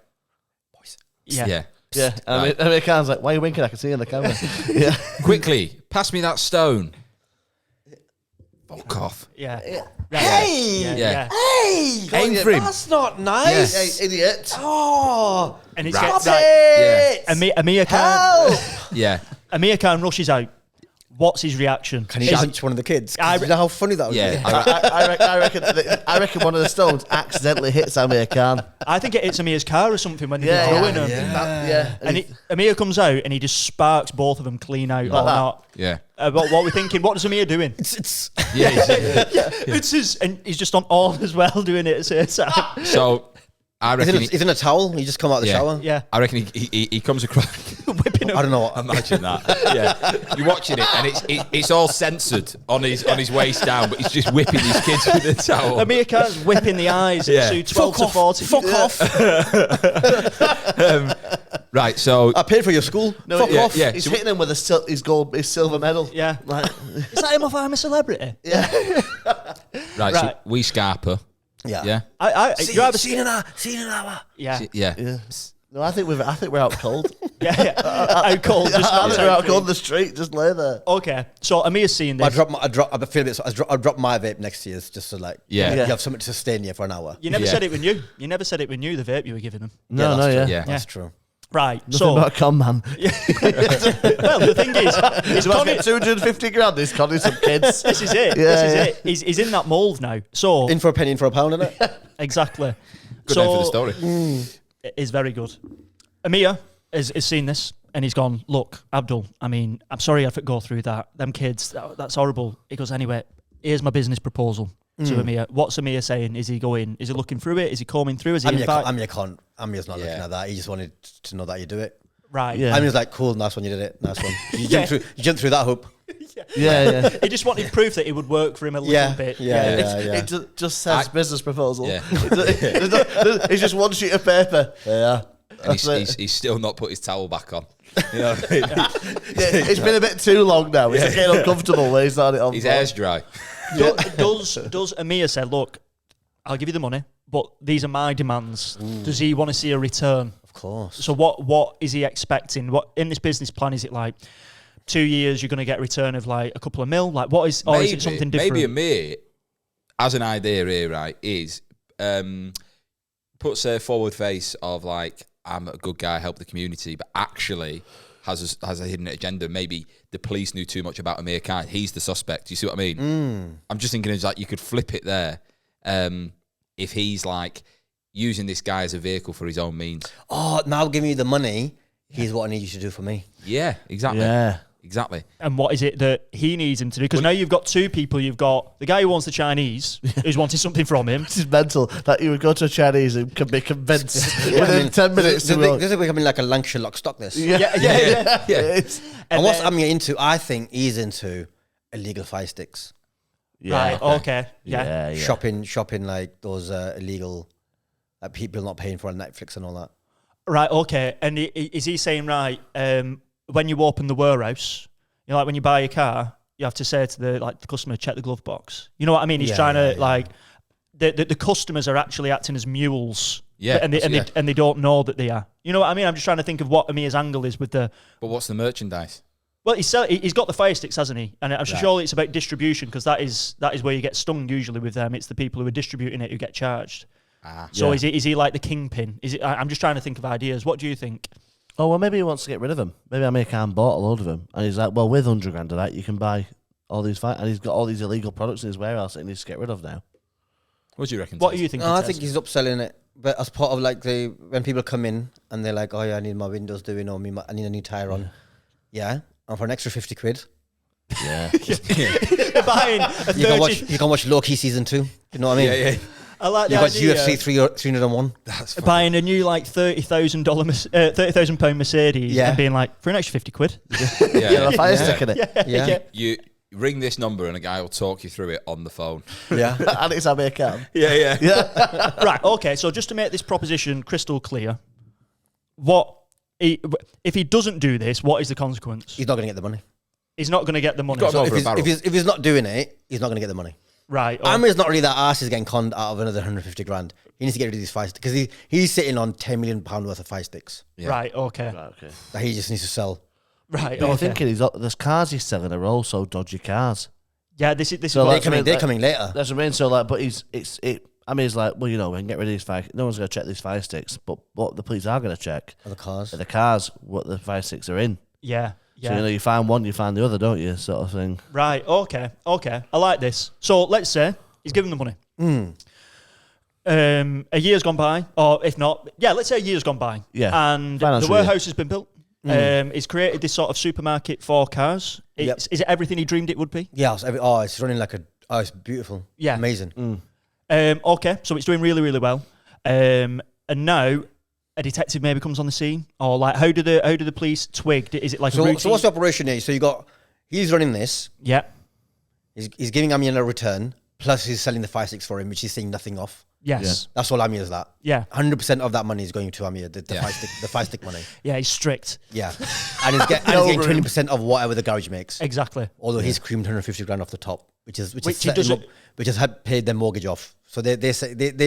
Yeah. Yeah. Yeah. Right. Amir Khan's like, why are you winking? I can see you on the camera. Yeah. Quickly, pass me that stone. Fuck off. Yeah. hey! Yeah. Yeah. Hey! Aim for him. That's not nice. Hey, idiot. Oh! And he's Right. gets Stop right. it! Amir Help! Yeah. Khan rushes out. What's his reaction? Can he Is punch one of the kids? I- You know how funny that would Yeah. be? I reckon one of the stones accidentally hits Amir Khan. I think it hits Amir's car or something when they're Yeah, throwing yeah, him. yeah. And Amir comes out and he just sparks both of them clean out or that. not. Yeah. What we're thinking, what is Amir doing? Yeah. It's his, and he's just on all as well doing it at the same time. So I reckon He's in a towel. He just come out of the shower. Yeah. I reckon he comes across. Whipping him. I don't know what. Imagine that. Yeah, you're watching it and it's all censored on his waist down, but he's just whipping these kids with a towel. Amir Khan's whipping the eyes Yeah. to 12 to 40. Fuck off. Right, so I paid for your school. No, Fuck yeah, off. yeah. He's So- hitting him with his silver medal. Yeah. Like, Is that him off I'm a Celebrity? right, so we Scarpa. Yeah. Yeah. You either Seen an hour. Yeah. Yeah. yeah. No, I think we're out cold. Yeah. Out cold. Just I think we're out outside. cold in the street. Just lay there. Okay. So Amir's seeing I this. drop my vape next to you just to like. Yeah. You have something to sustain you for an hour. You never Yeah. said it when you. You never said it when you, the vape you were giving him. No, that's no, true. yeah. That's true. Right. Nothing So, about a con man. well, the thing is, He's about to get 250 grand. He's conning some kids. this is it. Yeah, This is yeah. it. He's in that mould now. So, In for a penny, in for a pound, innit? exactly. Good so, name for the story. It is very good. Amir has seen this and he's gone, look, Abdul, I mean, I'm sorry I had to go through that. Them kids, that's horrible. He goes, anyway, here's my business proposal to Amir. What's Amir saying? Is he looking through it? Is he combing through? Is he Amir's not looking at that. He just wanted to know that you do it. Right. Yeah. Amir's like, cool, nice one, you did it. Nice one. You jumped through that hoop. Yeah, He just wanted proof that it would work for him a little Yeah, bit. yeah. It just says business proposal. Yeah. It's just one sheet of paper. Yeah. And he's still not put his towel back on. You know what I mean? Yeah, it's been a bit too long now. He's getting uncomfortable when he's had it on. His hair's dry. Does Amir say, look, I'll give you the money, but these are my demands. Does he want to see a return? Of course. So what is he expecting? What in this business plan is it like 2 years you're going to get a return of like a couple of mil? Like what is, or is it something different? Maybe Amir, as an idea here, right, is puts a forward face of like, I'm a good guy, help the community, but actually has a hidden agenda. Maybe the police knew too much about Amir Khan. He's the suspect. You see what I mean? I'm just thinking it's like you could flip it there. If he's like using this guy as a vehicle for his own means. Oh, now give me the money. Here's what I need you to do for me. Yeah, exactly. Yeah. Exactly. And what is it that he needs him to do? Because now you've got two people. You've got the guy who wants the Chinese, who's wanting something from him. This is mental that you would go to a Chinese and can be convinced within 10 minutes. This is becoming like a Lancashire lock stock. This. Yeah. Yeah. It's- And what's then- Amir into? I think he's into illegal Firesticks. Right. Okay. Yeah. Shopping like those illegal like people not paying for on Netflix and all that. Right. Okay. And is he saying right? When you open the warehouse, you know, like when you buy a car, you have to say to the customer, check the glove box. You know what I mean? He's trying to like the customers are actually acting as mules. Yeah, and they don't know that they are. You know what I mean? I'm just trying to think of what Amir's angle is with the. But what's the merchandise? Well, he's got the Firesticks, hasn't he? And I'm sure it's about distribution because that is where you get stung usually with them. It's the people who are distributing it who get charged. So is he like the kingpin? Is it? I'm just trying to think of ideas. What do you think? Oh, well, maybe he wants to get rid of them. Maybe Amir Khan bought a load of them. And he's like, well, with 100 grand of that, you can buy all these and he's got all these illegal products in his warehouse that he needs to get rid of now. What do you reckon? What Tez? do you think? No, I think he's upselling it. But as part of like when people come in and they're like, oh yeah, I need my windows doing or I need a new tyre on. Yeah. And for an extra 50 quid. Yeah. They're buying a 30. You can watch Low Key season 2. You know what I mean? Yeah. I like the You got idea. UFC 301. That's funny. Buying a new like £30,000 Mercedes and being like for an extra 50 quid. Yeah, a fire stick in it. Yeah. You ring this number and a guy will talk you through it on the phone. Yeah. And it's Amir Khan. Yeah. Right. Okay. So just to make this proposition crystal clear, if he doesn't do this, what is the consequence? He's not going to get the money. He's not going to get the money. got So over a barrel. if he's not doing it, he's not going to get the money. Right. Amir's not really that arse. He's getting conned out of another 150 grand. He needs to get rid of these fire sticks because he's sitting on £10 million worth of fire sticks Right. Okay. Okay. that he just needs to sell. Right. But I'm Okay. thinking there's cars he's selling are also dodgy cars. Yeah. This is So, what like, They're coming later. That's what I mean. So like, but Amir's like, well, you know, we can get rid of these fire. No one's going to check these fire sticks, but what the police are going to check The cars. are the cars, what the fire sticks are in. Yeah. So you know, you find one, you find the other, don't you? Sort of thing. Right. Okay. I like this. So let's say he's given the money. A year's gone by, or if not, let's say a year's gone by. Yeah. And Financial the warehouse year. has been built. He's created this sort of supermarket for cars. Is it everything he dreamed it would be? Yeah. It's running like it's beautiful. Yeah. Amazing. Okay, so it's doing really, really well. and now a detective maybe comes on the scene, or like how do the police twig? Is it like a So, routine? so what's the operation here? So he's running this. Yeah. He's giving Amir a return. Plus, he's selling the Firesticks for him, which he's saying nothing off. Yes. That's all Amir's that. Yeah. 100% of that money is going to Amir, the Firestick money. Yeah, he's strict. Yeah. And he's getting 20% of whatever the garage makes. Exactly. Although he's creamed 150 grand off the top, which has had paid their mortgage off. So they're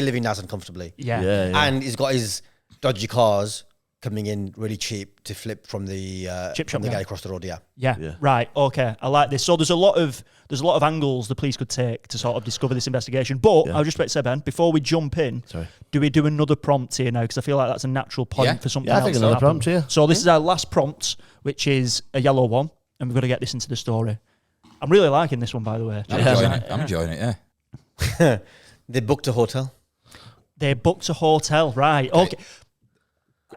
living nice and comfortably. Yeah. And he's got his dodgy cars coming in really cheap to flip from the chip shop the guy across the road. Yeah. Right. Okay. I like this. So there's a lot of angles the police could take to sort of discover this investigation. But I was just about to say, Ben, before we jump in, do we do another prompt here now? Because I feel like that's a natural point for something else. I think another prompt. Yeah. So this is our last prompt, which is a yellow one, and we've got to get this into the story. I'm really liking this one, by the way. I'm enjoying it. Yeah. They booked a hotel. They booked a hotel. Right. Okay.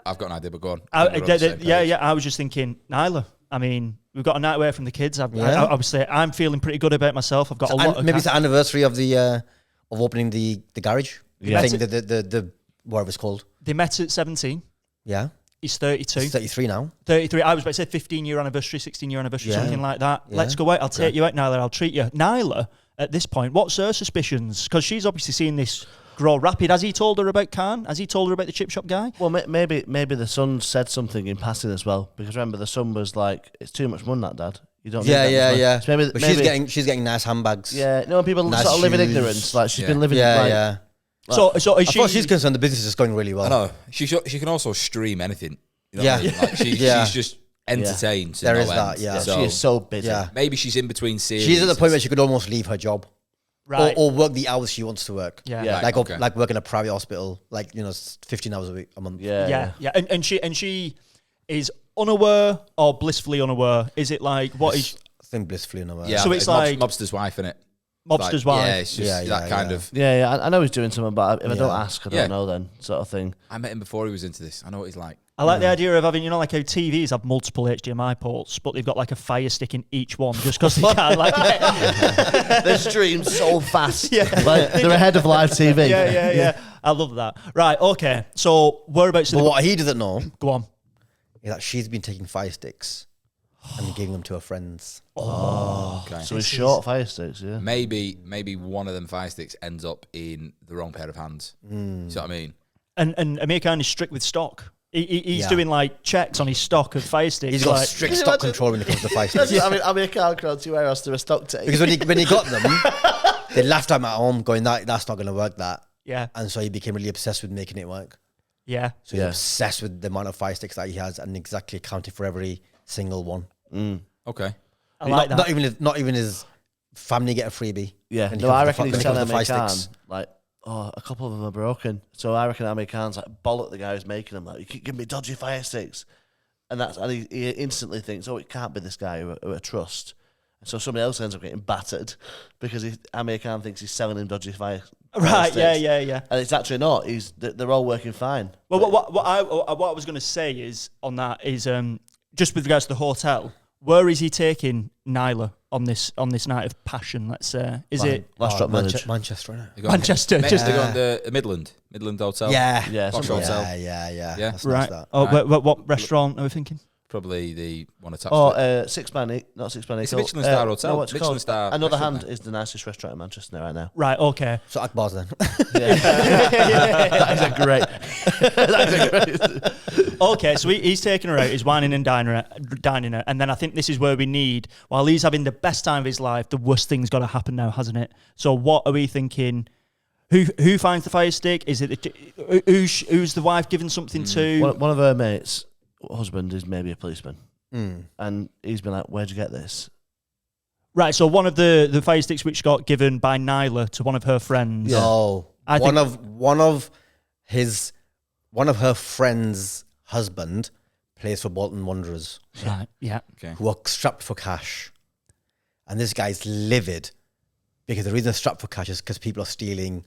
I've got an idea, but go on. I was just thinking, Nyla. I mean, we've got a night away from the kids. Obviously, I'm feeling pretty good about myself. I've got a lot of... Maybe it's the anniversary of of opening the garage. Yeah. Thing, the whatever it's called. They met at 17. Yeah. He's 32. He's 33 now. 33. I was about to say 15-year anniversary, 16-year anniversary, something like that. Yeah. Let's go out. I'll take you out, Nyla. I'll treat you. Nyla, at this point, what's her suspicions? Because she's obviously seen this grow rapid. Has he told her about Khan? Has he told her about the chip shop guy? Well, maybe the son said something in passing as well. Because remember, the son was like, "It's too much money, that dad. You don't." Yeah. So maybe, but she's getting nice handbags. Yeah, no, people nice sort of live in shoes. ignorance. Like she's been living. Yeah. So is As she? far as she's concerned, the business is going really well. I know. She can also stream anything. You know Yeah. what I mean? Like she's just entertained. to There no is end. that, yeah. So She is so busy. Yeah. maybe she's in between series. She's at the point where she could almost leave her job. Right. Or work the hours she wants to work. Yeah. Yeah. Like work in a private hospital, 15 hours a month. Yeah. And she is unaware or blissfully unaware. Is it like what is I think blissfully unaware. Yeah, So it's like- mobster's wife, innit? mobster's Like, wife? Yeah, it's just that kind of. Yeah. I know he's doing something, but if I don't ask, I don't Yeah. know. Then sort of thing. I met him before he was into this. I know what he's like. I like the idea of having, like how TVs have multiple HDMI ports, but they've got like a fire stick in each one just because they can't like... They stream so fast. Like, they're ahead of live TV. Yeah. I love that. Right, okay. So whereabouts... But what he doesn't know Go on. is that she's been taking fire sticks and giving them to her friends. Okay. So he's short fire sticks. Yeah. Maybe one of them fire sticks ends up in the wrong pair of hands. See what I mean? And Amir Khan is strict with stock. He's Yeah. doing like checks on his stock of fire sticks. He's got like, strict stock control when it comes to fire sticks. I mean, can't crowd to warehouse to a stock take. Because when he got them, they laughed at him at home, going, that's not going to work, that. Yeah. And so he became really obsessed with making it work. Yeah. So he's obsessed with the amount of fire sticks that he has and exactly accounted for every single one. Okay. I like that. Not even his family get a freebie. Yeah. when it No, comes I to reckon when he's it comes telling to Amir fire Khan, sticks. like, a couple of them are broken. So I reckon Amir Khan's like, bollock the guy who's making them. Like, you keep giving me dodgy fire sticks. And he instantly thinks, it can't be this guy who I trust. So somebody else ends up getting battered because Amir Khan thinks he's selling him dodgy fire Right, sticks. yeah. And it's actually not. They're all working fine. Well, what I was going to say is on that is just with regards to the hotel, where is he taking Nyla on this night of passion? Let's say, is it Last Drop Village? Manchester, isn't it? They go on- Manchester? They Just go on the Midland Hotel. Yeah. Posh something hotel. Yeah. Yeah. That's right. nice, that. Oh, Right. what restaurant are we thinking? Probably the one attached to it. 6 Man, not 6 Man. It's a Michelin star hotel. No, what's it Michelin called? star Another restaurant. Hand is the nicest restaurant in Manchester right now. Right. Okay. So Akbar's then. That is a great. That is a great. Okay, so he's taking her out, he's whining and dining her, and then I think this is where we need, while he's having the best time of his life, the worst thing's got to happen now, hasn't it? So what are we thinking? Who finds the fire stick? Is it who's the wife giving something to? One of her mates' husband is maybe a policeman, and he's been like, "Where'd you get this?" Right, so one of the fire sticks which got given by Nyla to one of her friends. No, I one think- of her friends' husband plays for Bolton Wanderers, Right. Yeah. Okay. who are strapped for cash, and this guy's livid because the reason they're strapped for cash is because people are stealing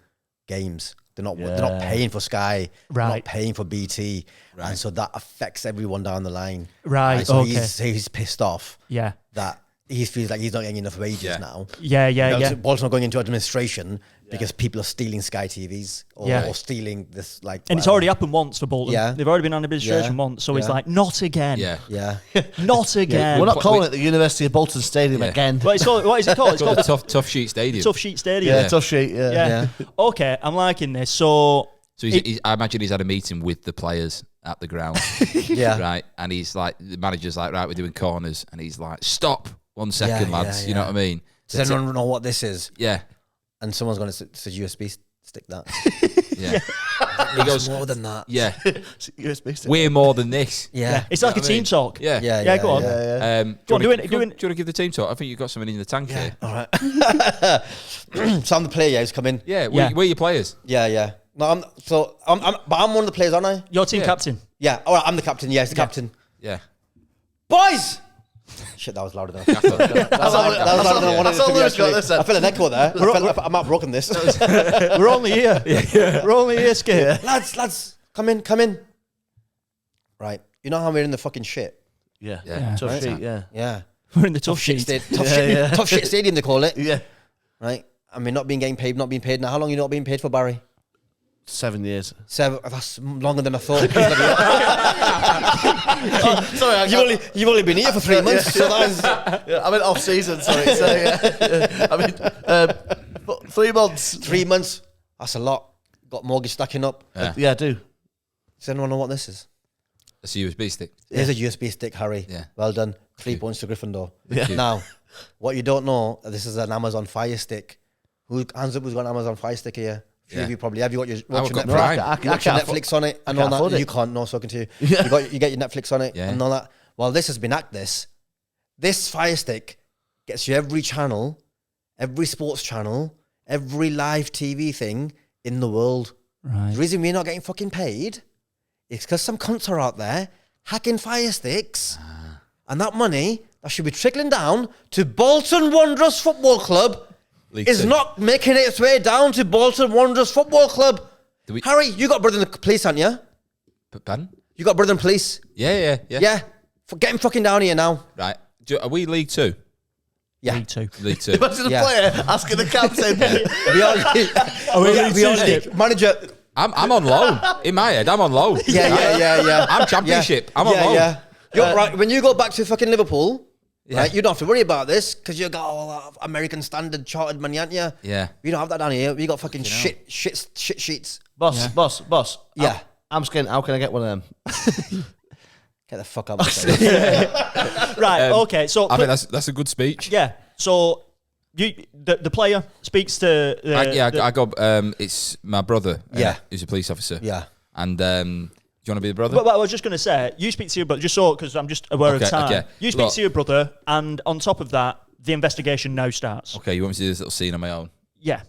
games. They're not paying for Sky, they're Right. not paying for BT, Right. and so that affects everyone down the line. Right. And so Okay. he's pissed off Yeah. that he feels like he's not getting enough wages now. Yeah. Bolton are going into administration because people are stealing Sky TVs or stealing this like. And it's already happened once for Bolton. Yeah. They've already been on administration once, so it's like not again. Yeah. Not again. We're not calling it the University of Bolton Stadium again. Well, it's called, what is it called? It's called the Tough Sheet Stadium. Tough Sheet Stadium. Yeah, Tough Sheet. Yeah. Okay, I'm liking this. So I imagine he's had a meeting with the players at the ground. Right. And he's like, the manager's like, right, we're doing corners. And he's like, stop 1 second, lads. You know what I mean? Does anyone know what this is? Yeah. And someone's going to say USB stick that. Yeah. He goes, more than that. Yeah. USB stick. We're more than this. Yeah. It's like a team talk. Yeah. Yeah, go on. Go on, do you want to give the team talk? I think you've got something in the tank here. All right. So I'm the player who's come in. Yeah. We're your players. Yeah. No, I'm one of the players, aren't I? Your team captain. Yeah. All right. I'm the captain. Yeah, he's the captain. Yeah. Boys. Shit, that was louder than I thought. That was louder than I wanted it to be, actually. I felt an echo there. I might have broken this. We're only here. We're only here, Skip. Lads, come in. Right. You know how we're in the fucking shit? Yeah. Tough Sheet, Yeah. We're in the tough sheet. Tough shit stadium, they call it. Yeah. Right. I mean, not being being paid now. How long are you not being paid for, Barry? 7 years. 7. That's longer than I thought. Sorry, you've only been here for 3 months. So that is, I meant off season, sorry. So, I mean, 3 months. 3 months. That's a lot. Got mortgage stacking up. Yeah, I do. Does anyone know what this is? It's a USB stick. Here's a USB stick, Harry. Yeah. Well done. 3 points to Gryffindor. Yeah. Now, what you don't know, this is an Amazon Fire Stick. Hands up, who's got an Amazon Fire Stick here? Few of you probably have. You got your watching got Netflix, Prime. you watch your Netflix on it and all that. It. You can't. No, talking to you. Yeah. You get your Netflix on it and all that. Well, this has been This Fire Stick gets you every channel, every sports channel, every live TV thing in the world. Right. The reason we're not getting fucking paid is because some cunts are out there hacking Fire Sticks, and that money that should be trickling down to Bolton Wanderers Football Club is not making its way down to Bolton Wanderers Football Club. Harry, you got brother in the police, haven't you? Pardon? You got brother in police? Yeah. Yeah. Get him fucking down here now. Right. Are we League 2? Yeah. League 2. League 2. Imagine the player asking the captain. we are League. Manager. I'm on loan. In my head, I'm on loan. Yeah. I'm championship. I'm on loan. Yeah. You're right. When you go back to fucking Liverpool, right, you don't have to worry about this because you got all that American standard chartered money, aren't you? Yeah. We don't have that down here. We got fucking shit sheets. Boss. Yeah. I'm scared. How can I get one of them? Get the fuck out. Right. Okay. So I mean, that's a good speech. yeah. So the player speaks to. I got. It's my brother. Who's a police officer. Yeah. And do you want to be the brother? But I was just going to say, you speak to your brother, just so, because I'm just aware of time. Okay. You speak to your brother, and on top of that, the investigation now starts. Okay, you want me to do this little scene on my own? Yeah.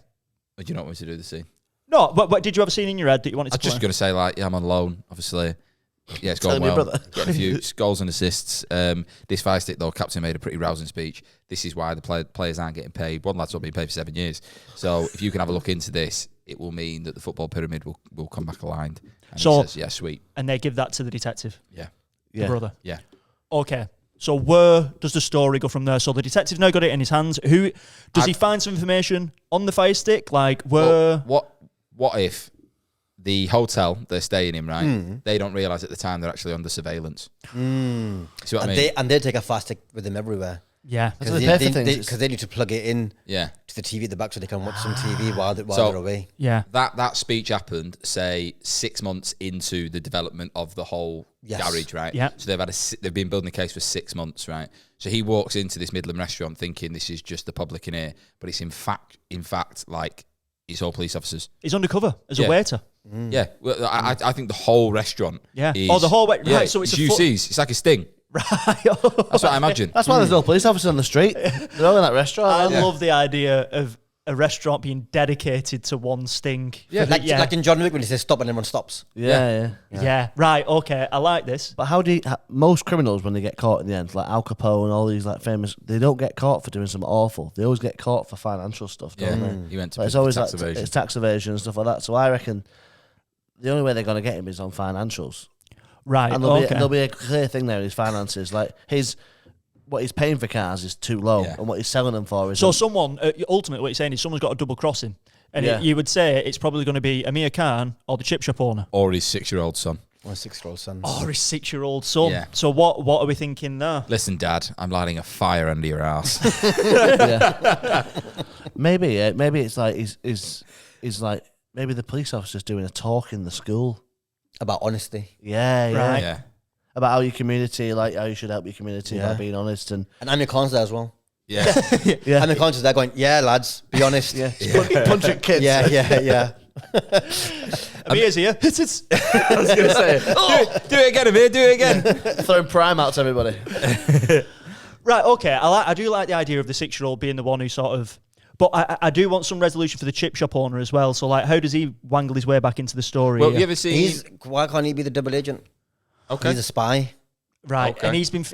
Or do you not want me to do the scene? No, but did you have a scene in your head that you wanted to I'm just going to say, like, I'm on loan, obviously. Yeah, it's going Telling well. me, brother. Getting a few goals and assists. This Fire Stick, though, captain made a pretty rousing speech. This is why the players aren't getting paid. One lad's not being paid for 7 years. So if you can have a look into this, it will mean that the football pyramid will come back aligned. And So- he says, yeah, sweet. And they give that to the detective, Yeah. the brother. Yeah. Okay. So where does the story go from there? So the detective's now got it in his hands. Who does he find some information on the Fire Stick? Like where? Well, what if the hotel they're staying in, right? They don't realise at the time they're actually under surveillance. See what I mean? And they take a Fire Stick with them everywhere. Yeah. So they pay for things. Because they need to plug it in Yeah. to the TV at the back so they can watch some TV while So- they're away. Yeah. That speech happened, say, 6 months into the development of the whole garage, right? Yeah. So they've been building a case for 6 months, right? So he walks into this Midland restaurant thinking this is just the public in here, but it's in fact, like it's all police officers. He's undercover as a waiter. Yeah, well, I think the whole restaurant. Yeah. Is, Oh, the whole way. Right. So it's a UCs. It's like a sting. Right. That's what I imagine. That's why there's no police officer on the street. They're all in that restaurant. I aren't they? love the idea of a restaurant being dedicated to one sting. Yeah. Like in John Wick when he says stop and everyone stops. Yeah. Right. Okay. I like this. But how do most criminals, when they get caught in the end, like Al Capone and all these like famous, they don't get caught for doing something awful. They always get caught for financial stuff, don't they? He went to Like, it's prison for always tax like evasion. it's tax evasion and stuff like that. So I reckon the only way they're going to get him is on financials. Right. And there'll be a clear thing there in his finances. Like what he's paying for cars is too low, Yeah. and what he's selling them for is. So someone, ultimately what you're saying is someone's got a double crossing. And you would say it's probably going to be Amir Khan or the chip shop owner. Or his 6-year-old son. My 6-year-old son. Or his 6-year-old son. Yeah. So what are we thinking there? Listen, Dad, I'm lighting a fire under your ass. maybe it's like is like maybe the police officer's doing a talk in the school. About honesty. Yeah. Right. Yeah. About how your community, like how you should help your community by being honest and Amir Khan's there as well. Yeah. Amir Khan's just there going, yeah, lads, be honest. punching kids. Yeah. Amir's here. I was going to say, do it again, Amir, do it again. Throwing prime out to everybody. Right, okay. I do like the idea of the 6-year-old being the one who sort of... But I do want some resolution for the chip shop owner as well. So, like, how does he wangle his way back into the story? Well, here? you ever seen... Why can't he be the double agent? Okay. He's a spy. Right, Okay. and he's been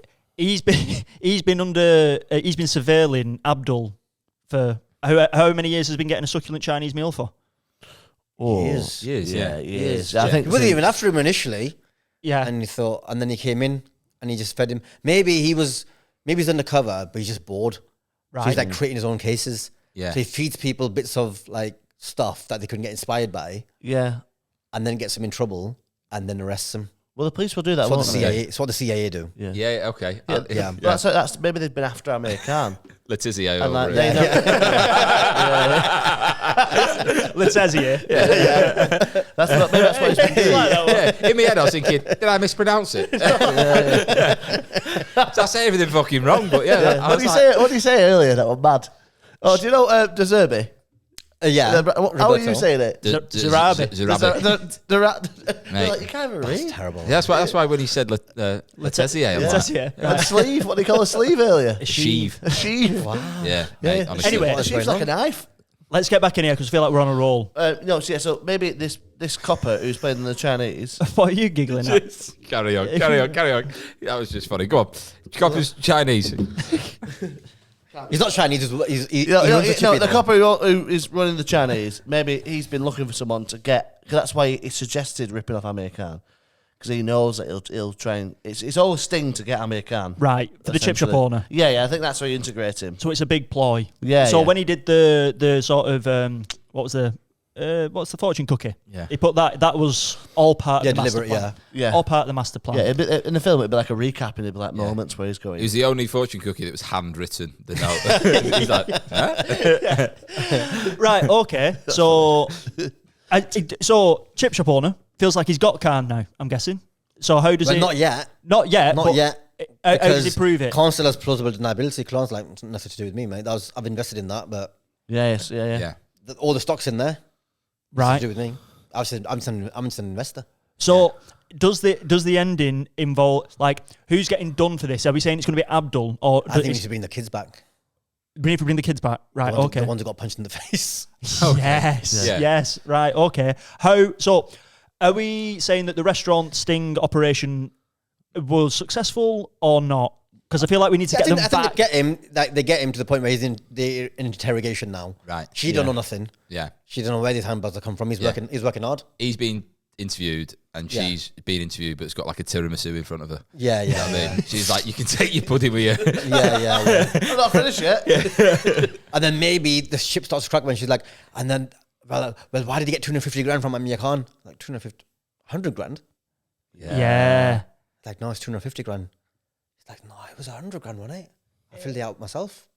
surveilling Abdul for how many years has been getting a succulent Chinese meal for? Oh, He is. He is, yeah. he is. I think He wasn't even after him initially. Yeah, And he thought, and then he came in and he just fed him. Maybe he's undercover, but he's just bored. right. So he's like creating his own cases. Yeah. So he feeds people bits of like stuff that they couldn't get inspired by, yeah. and then gets them in trouble, and then arrests them. Well, the police will do that. It's what the won't they? CIA. It's what the CIA do. Yeah. Yeah, okay. Yeah. That's maybe they've been after Amir Khan. Letizia And over like, it. they know, Let's as here. maybe that's what he's been doing. Yeah. In my head, I was thinking, did I mispronounce it? So I say everything fucking wrong, but yeah. What did you say earlier? That was mad. Oh, do you know Deserby? Yeah. How are you saying it? Zarabi. Mate. Like, you can't even That's read. terrible. Yeah, that's why when he said Letizia, I'm Let's like, here. And sleeve. What do you call a sleeve earlier? a sheave. A sheave. Yeah, mate, honestly. Anyway, a sheave's like a knife. Let's get back in here because I feel like we're on a roll. No, so maybe this copper who's playing in the Chinese. What are you giggling at? Carry on. That was just funny. Go on. Copper's Chinese. He's not Chinese. He No, runs a chip the in copper who is running the Chinese. Maybe he's been looking for someone to get. Because that's why he suggested ripping off Amir Khan. Because he knows that he'll try and it's all a sting to get Amir Khan. Right, for the chip shop essentially. owner. Yeah, I think that's how you integrate him. So it's a big ploy. Yeah. So yeah. when he did the sort of what's the fortune cookie? Yeah. He put that was all part of the master deliberate, plan. Yeah. All part of the master plan. Yeah, in the film it'd be like a recap and it'd be like moments where he's going. He was the only fortune cookie that was handwritten. The note. He's like, huh? Right. Okay. So, so chip shop owner feels like he's got Khan now. I'm guessing. So how does Well, it? not yet. Not yet. Not but yet. How does he prove it? Khan still has plausible deniability. Khan's like nothing to do with me, mate. I've invested in that, but Yeah. Yeah. all the stock's in there. Right. To do with me. I'm just an investor. So does the ending involve like who's getting done for this? Are we saying it's going to be Abdul or I think we need to bring the kids back. we need to bring the kids back? Right. Okay. The ones who got punched in the face. Yes. Yeah. Yes. Right. Okay. How? So, are we saying that the restaurant sting operation was successful or not? Because I feel like we need to get them back. I think they get him to the point where he's in interrogation now. Right. She don't know nothing. Yeah. She don't know where these handbags have come from. He's working hard. He's been interviewed and Yeah. she's been interviewed, but it's got like a tiramisu in front of her. Yeah. You know what I mean? She's like, you can take your pudding with you. Yeah. I'm not finished yet. And then maybe the ship starts to crack when she's like, and then, well, why did he get 250 grand from Amir Khan? Like 100 grand? Yeah. Like, no, it's 250 grand. It's like, no, it was 100 grand, wasn't it? I filled it out myself.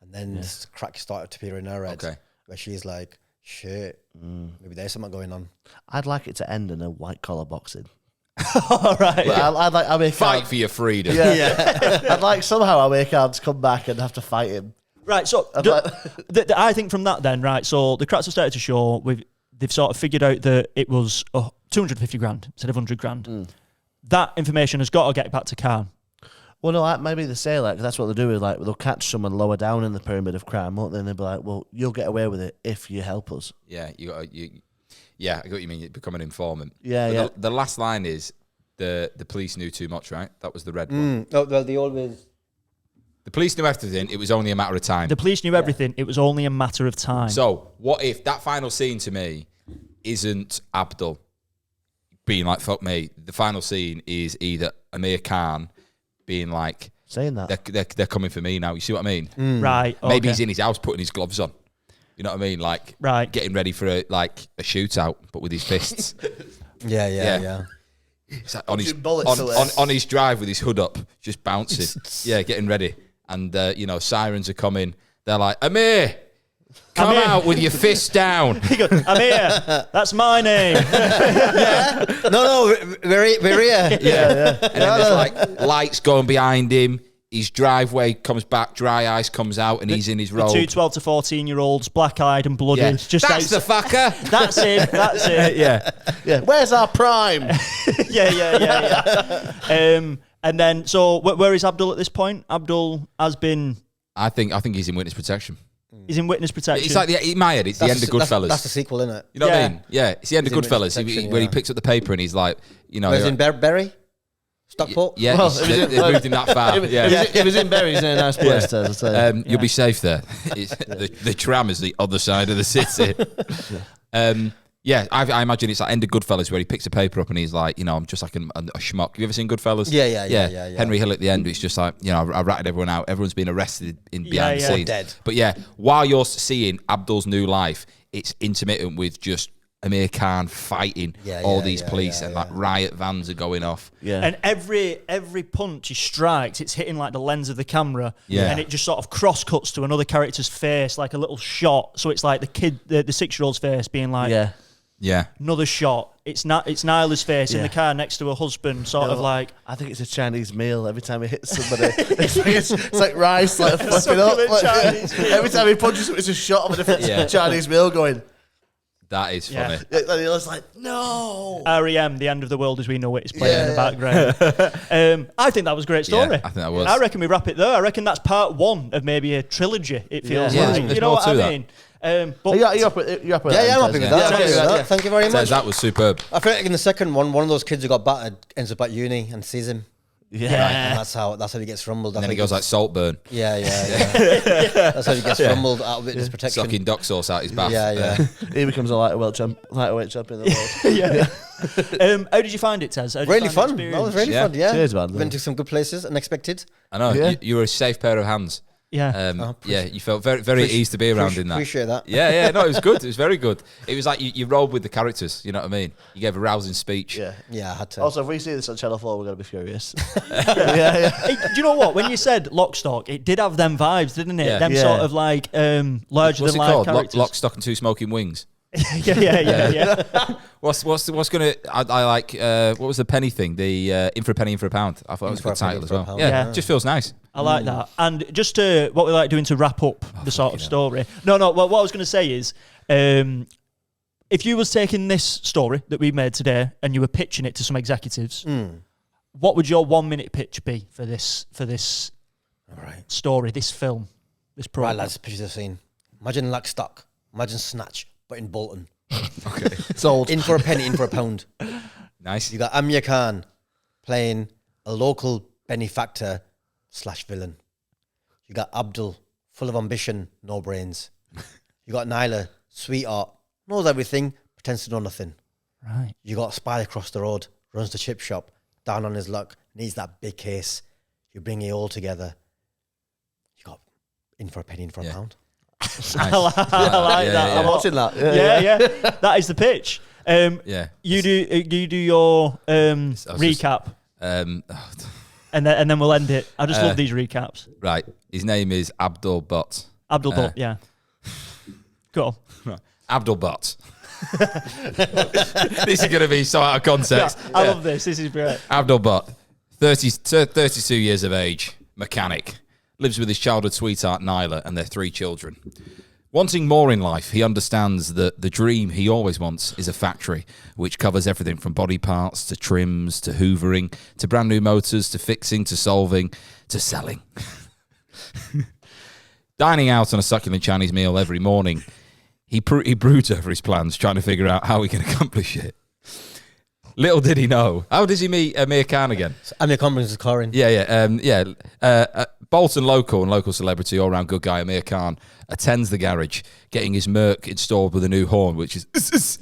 And then this crack started to appear in her head. Okay. Where she's like, shit, maybe there's something going on. I'd like it to end in a white collar boxing. All right. But I'd like Amir Khan. Fight for your freedom. Yeah. I'd like somehow Amir Khan to come back and have to fight him. Right. So I think from that then, right. So the cracks have started to show. They've sort of figured out that it was 250 grand instead of 100 grand. That information has got to get back to Khan. Well, no, maybe they say like that's what they do. Is like they'll catch someone lower down in the pyramid of crime, won't they? And they'll be like, "Well, you'll get away with it if you help us." Yeah, yeah, I get what you mean. You become an informant. Yeah, But yeah. The last line is the police knew too much, right? That was the red one. Oh, well, they always... The police knew everything. It was only a matter of time. The police knew everything. It was only a matter of time. So what if that final scene to me isn't Abdul being like, fuck me? The final scene is either Amir Khan being like, saying that. They're coming for me now. You see what I mean? Right. Okay. Maybe he's in his house putting his gloves on. You know what I mean? Like getting ready for a shootout, but with his fists. Yeah. It's like on his bullets away. on his drive with his hood up, just bouncing. Yeah, getting ready. And sirens are coming. They're like, Amir, come out with your fists down. He goes, Amir, that's my name. No, we're here. Yeah. And then there's like lights going behind him. His driveway comes back, dry ice comes out, and he's in his robe. Two 12 to 14-year-olds, black-eyed and bloody. Yeah. Just That's the fucker. That's it. That's it. Yeah. Where's our prime? Yeah. And then, so where is Abdul at this point? Abdul has been. I think he's in witness protection. He's in witness protection. It's like in my head, it's the end of Goodfellas. That's the sequel, isn't it? You know what I mean? Yeah, it's the end of He's in Goodfellas. witness protection, Where he picks up the paper and he's like, Where's in Berry? Stockport? Yeah, Well, they moved him that far. It was in Bury. He's in a nice place. I'll tell you. You'll be safe there. The tram is the other side of the city. I imagine it's like end of Goodfellas where he picks a paper up and he's like, I'm just like a schmuck. Have you ever seen Goodfellas? Yeah. Henry Hill at the end, it's just like, I ratted everyone out. Everyone's been arrested behind the scenes. Dead. But while you're seeing Abdul's new life, it's intermittent with just Amir Khan fighting all these police and like riot vans are going off. Yeah. And every punch he strikes, it's hitting like the lens of the camera. Yeah. And it just sort of cross cuts to another character's face, like a little shot. So it's like the kid, the 6-year-old's face being like, another shot. It's Nyla's face in the car next to her husband, sort of like. I think it's a Chinese meal every time he hits somebody. it's like rice, like flipping up. Every time he punches him, it's a shot of a different Chinese meal going. That is funny. And he was like, no. REM, The End of the World as We Know It, is playing in the background. I think that was a great story. Yeah, I think that was. I reckon we wrap it there. I reckon that's part 1 of maybe a trilogy, it feels Yeah. like. There's You know more what I to that. mean? You're up with I'm happy with that. Thank you very much. Says that was superb. I feel like in the second one of those kids who got battered ends up at uni and sees him. And that's how he gets rumbled. And then he goes like Saltburn. Yeah. That's how he gets rumbled out of witness protection. Sucking duck sauce out his bath. Yeah. He becomes a lightweight champion in the world. How did you find it, Tez? Really fun. That was really fun, yeah. Cheers, man. Went to some good places, unexpected. I know. Yeah. You were a safe pair of hands. Yeah. You felt very, very easy to be around in that. Appreciate that. Yeah. No, it was good. It was very good. It was like you rolled with the characters. You know what I mean? You gave a rousing speech. Yeah. Yeah, I had to. Also, if we see this on Channel 4, we're going to be furious. Hey, do you know what? When you said Lockstock, it did have them vibes, didn't it? Yeah. Them sort of like larger What's than it life called? characters. Lock, Stock, and Two Smoking Wings. Yeah. What's gonna? I like. What was the penny thing? The in for a penny, in for a pound. I thought it was a good title as well. Yeah, just feels nice. I like that. And just to what we like doing to wrap up the sort of story. No. What I was going to say is, if you was taking this story that we made today and you were pitching it to some executives, what would your 1-minute pitch be for this story, this film, this program? Right, lads, picture the scene. Imagine Lockstock. Imagine Snatch, but in Bolton. Okay. Sold. In for a penny, in for a pound. Nice. You got Amir Khan playing a local benefactor / villain. You got Abdul, full of ambition, no brains. You got Nyla, sweetheart, knows everything, pretends to know nothing. Right. You got Spy across the road, runs the chip shop, down on his luck, needs that big case. You bring it all together. You got in for a penny, in for a pound. Nice. I like that. Yeah. I'm watching that. Yeah. That is the pitch. Yeah. You do your recap, And and then we'll end it. I just love these recaps. right. His name is Abdul Butt. Abdul Butt, yeah. Go on. Abdul Butt. This is going to be so out of context. I love this. This is great. Abdul Butt, 32 years of age, mechanic, lives with his childhood sweetheart Nyla and their 3 children. Wanting more in life, he understands that the dream he always wants is a factory, which covers everything from body parts to trims to hoovering to brand new motors to fixing to solving to selling. Dining out on a succulent Chinese meal every morning, he broods over his plans, trying to figure out how he can accomplish it. Little did he know. How does he meet Amir Khan again? Amir Khan brings his car in. Bolton local celebrity, all-round good guy, Amir Khan, attends the garage, getting his Merc installed with a new horn, which is...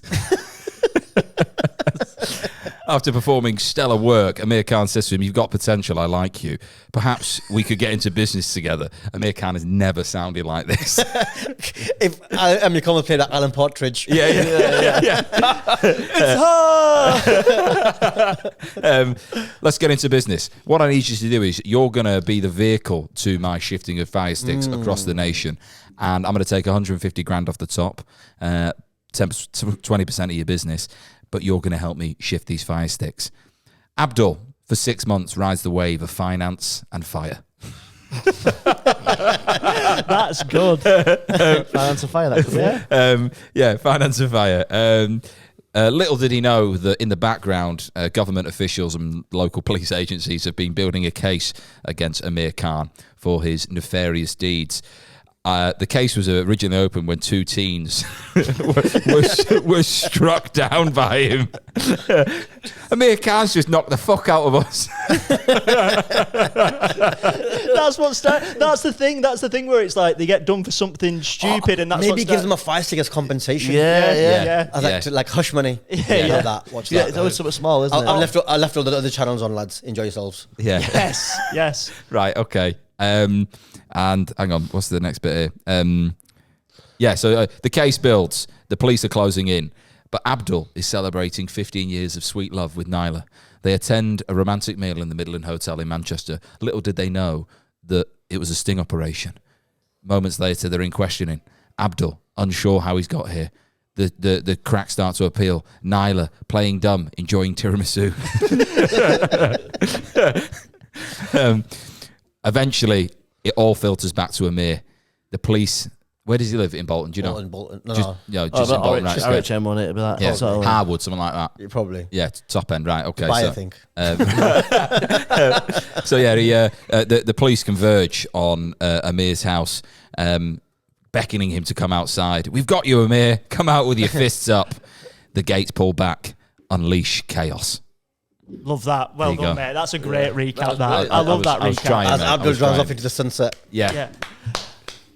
After performing stellar work, Amir Khan says to him, "You've got potential, I like you. Perhaps we could get into business together." Amir Khan has never sounded like this. If Amir Khan would play that Alan Partridge. Yeah. It's hard. Let's get into business. What I need you to do is you're going to be the vehicle to my shifting of Firesticks across the nation. And I'm going to take 150 grand off the top, 20% of your business, but you're going to help me shift these Firesticks. Abdul, for 6 months, rides the wave of finance and fire. That's good. Finance and fire, that could be. Finance and fire. Little did he know that in the background, government officials and local police agencies have been building a case against Amir Khan for his nefarious deeds. The case was originally opened when 2 teens were struck down by him. Amir Khan's just knocked the fuck out of us. That's the thing. That's the thing where it's like they get done for something stupid, and that's maybe gives them a Firesticks as compensation. Yeah. As like hush money. Yeah. Love that. Watch Yeah, that. it's always something small, isn't it? I left all the other channels on, lads. Enjoy yourselves. Yeah. Yes. Right, okay. And hang on, what's the next bit here? So the case builds. The police are closing in. But Abdul is celebrating 15 years of sweet love with Nyla. They attend a romantic meal in the Midland Hotel in Manchester. Little did they know that it was a sting operation. Moments later, they're in questioning. Abdul, unsure how he's got here. The cracks start to appeal. Nyla, playing dumb, enjoying tiramisu. Eventually, it all filters back to Amir. The police... Where does he live? In Bolton? Do you know? Bolton. Just in Bolton, right? Harwich M1, it'd be that. Yeah, sort of, Harwood, something like that. Yeah, probably. Yeah, top end, right? Okay, Dubai, so I think. The police converge on Amir's house, beckoning him to come outside. "We've got you, Amir. Come out with your fists up." The gates pull back, unleash chaos. Love that. Well There you done, go. mate. That's a great recap. I love that was recap. trying, As mate. Abdul I was drives trying. off into the sunset. Yeah.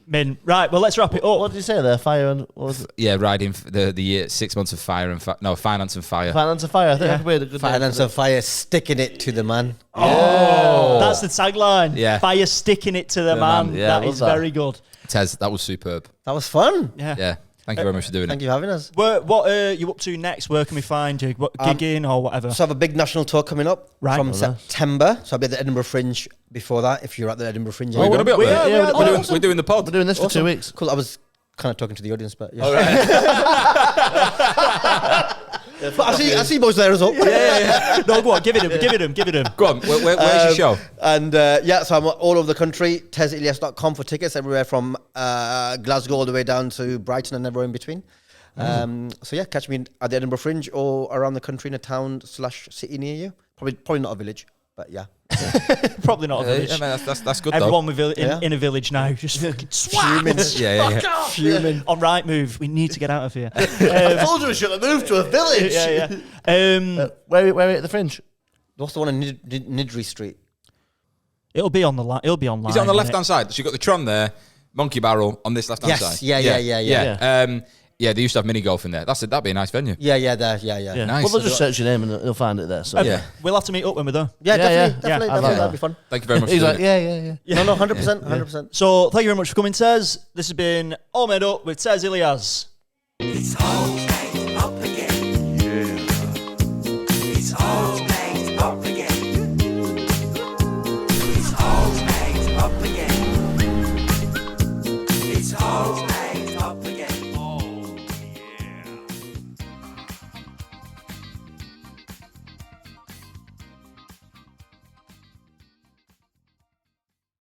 Min. Right, well, let's wrap it What up. did you say there? Fire and... What was it? Yeah, riding the year 6 months of fire and finance and fire. Finance and fire. I think Yeah. that could be a good name. Finance and fire, sticking it to the man. Oh, that's the tagline. Yeah. Fire sticking it to the man. man. Yeah, I that love is that. very good. Tez, that was superb. That was fun. Yeah, thank you very much for doing Thank it. you for having us. What are you up to next? Where can we find you? What, gigging or whatever? So I have a big national tour coming up Right. from Oh, nice. September. So I'll be at the Edinburgh Fringe before that. If you're at the Edinburgh Fringe, We're going to be up We there. are, Yeah, we are. We're doing the pod. We're doing this for 2 Awesome. weeks. Cool. I was kind of talking to the audience, but yeah. But I see boys there as well. No, go on, give it him. Go on, where's your show? And so I'm all over the country. TezIlyas.com for tickets everywhere from Glasgow all the way down to Brighton and everywhere in between. So yeah, catch me at the Edinburgh Fringe or around the country in a town/city near you. Probably not a village, but yeah. Probably not a village. Yeah, man, that's good Everyone though. in a village now, just fucking Fuming. Yeah. fuming. On right move, we need to get out of here. I told you we should have moved to a village. Yeah. Where are we at the Fringe? What's the one on Nidri Street? It'll be on the It'll be online. Is it on the won't left hand side? So you've got the Tron there, Monkey Barrel on this left hand Yes, side. yeah. Yeah, they used to have mini golf in there. That'd be a nice venue. Yeah, Yeah. Nice. Well, they'll just search your name and they'll find it there. So. it? We'll have to meet up when we're there. Yeah, Yeah, definitely, I've had that'd be fun. Thank you very much. He's for like, doing it. yeah. No, 100%. So thank you very much for coming, Tez. This has been All Made Up with Tez Ilyaz. It's all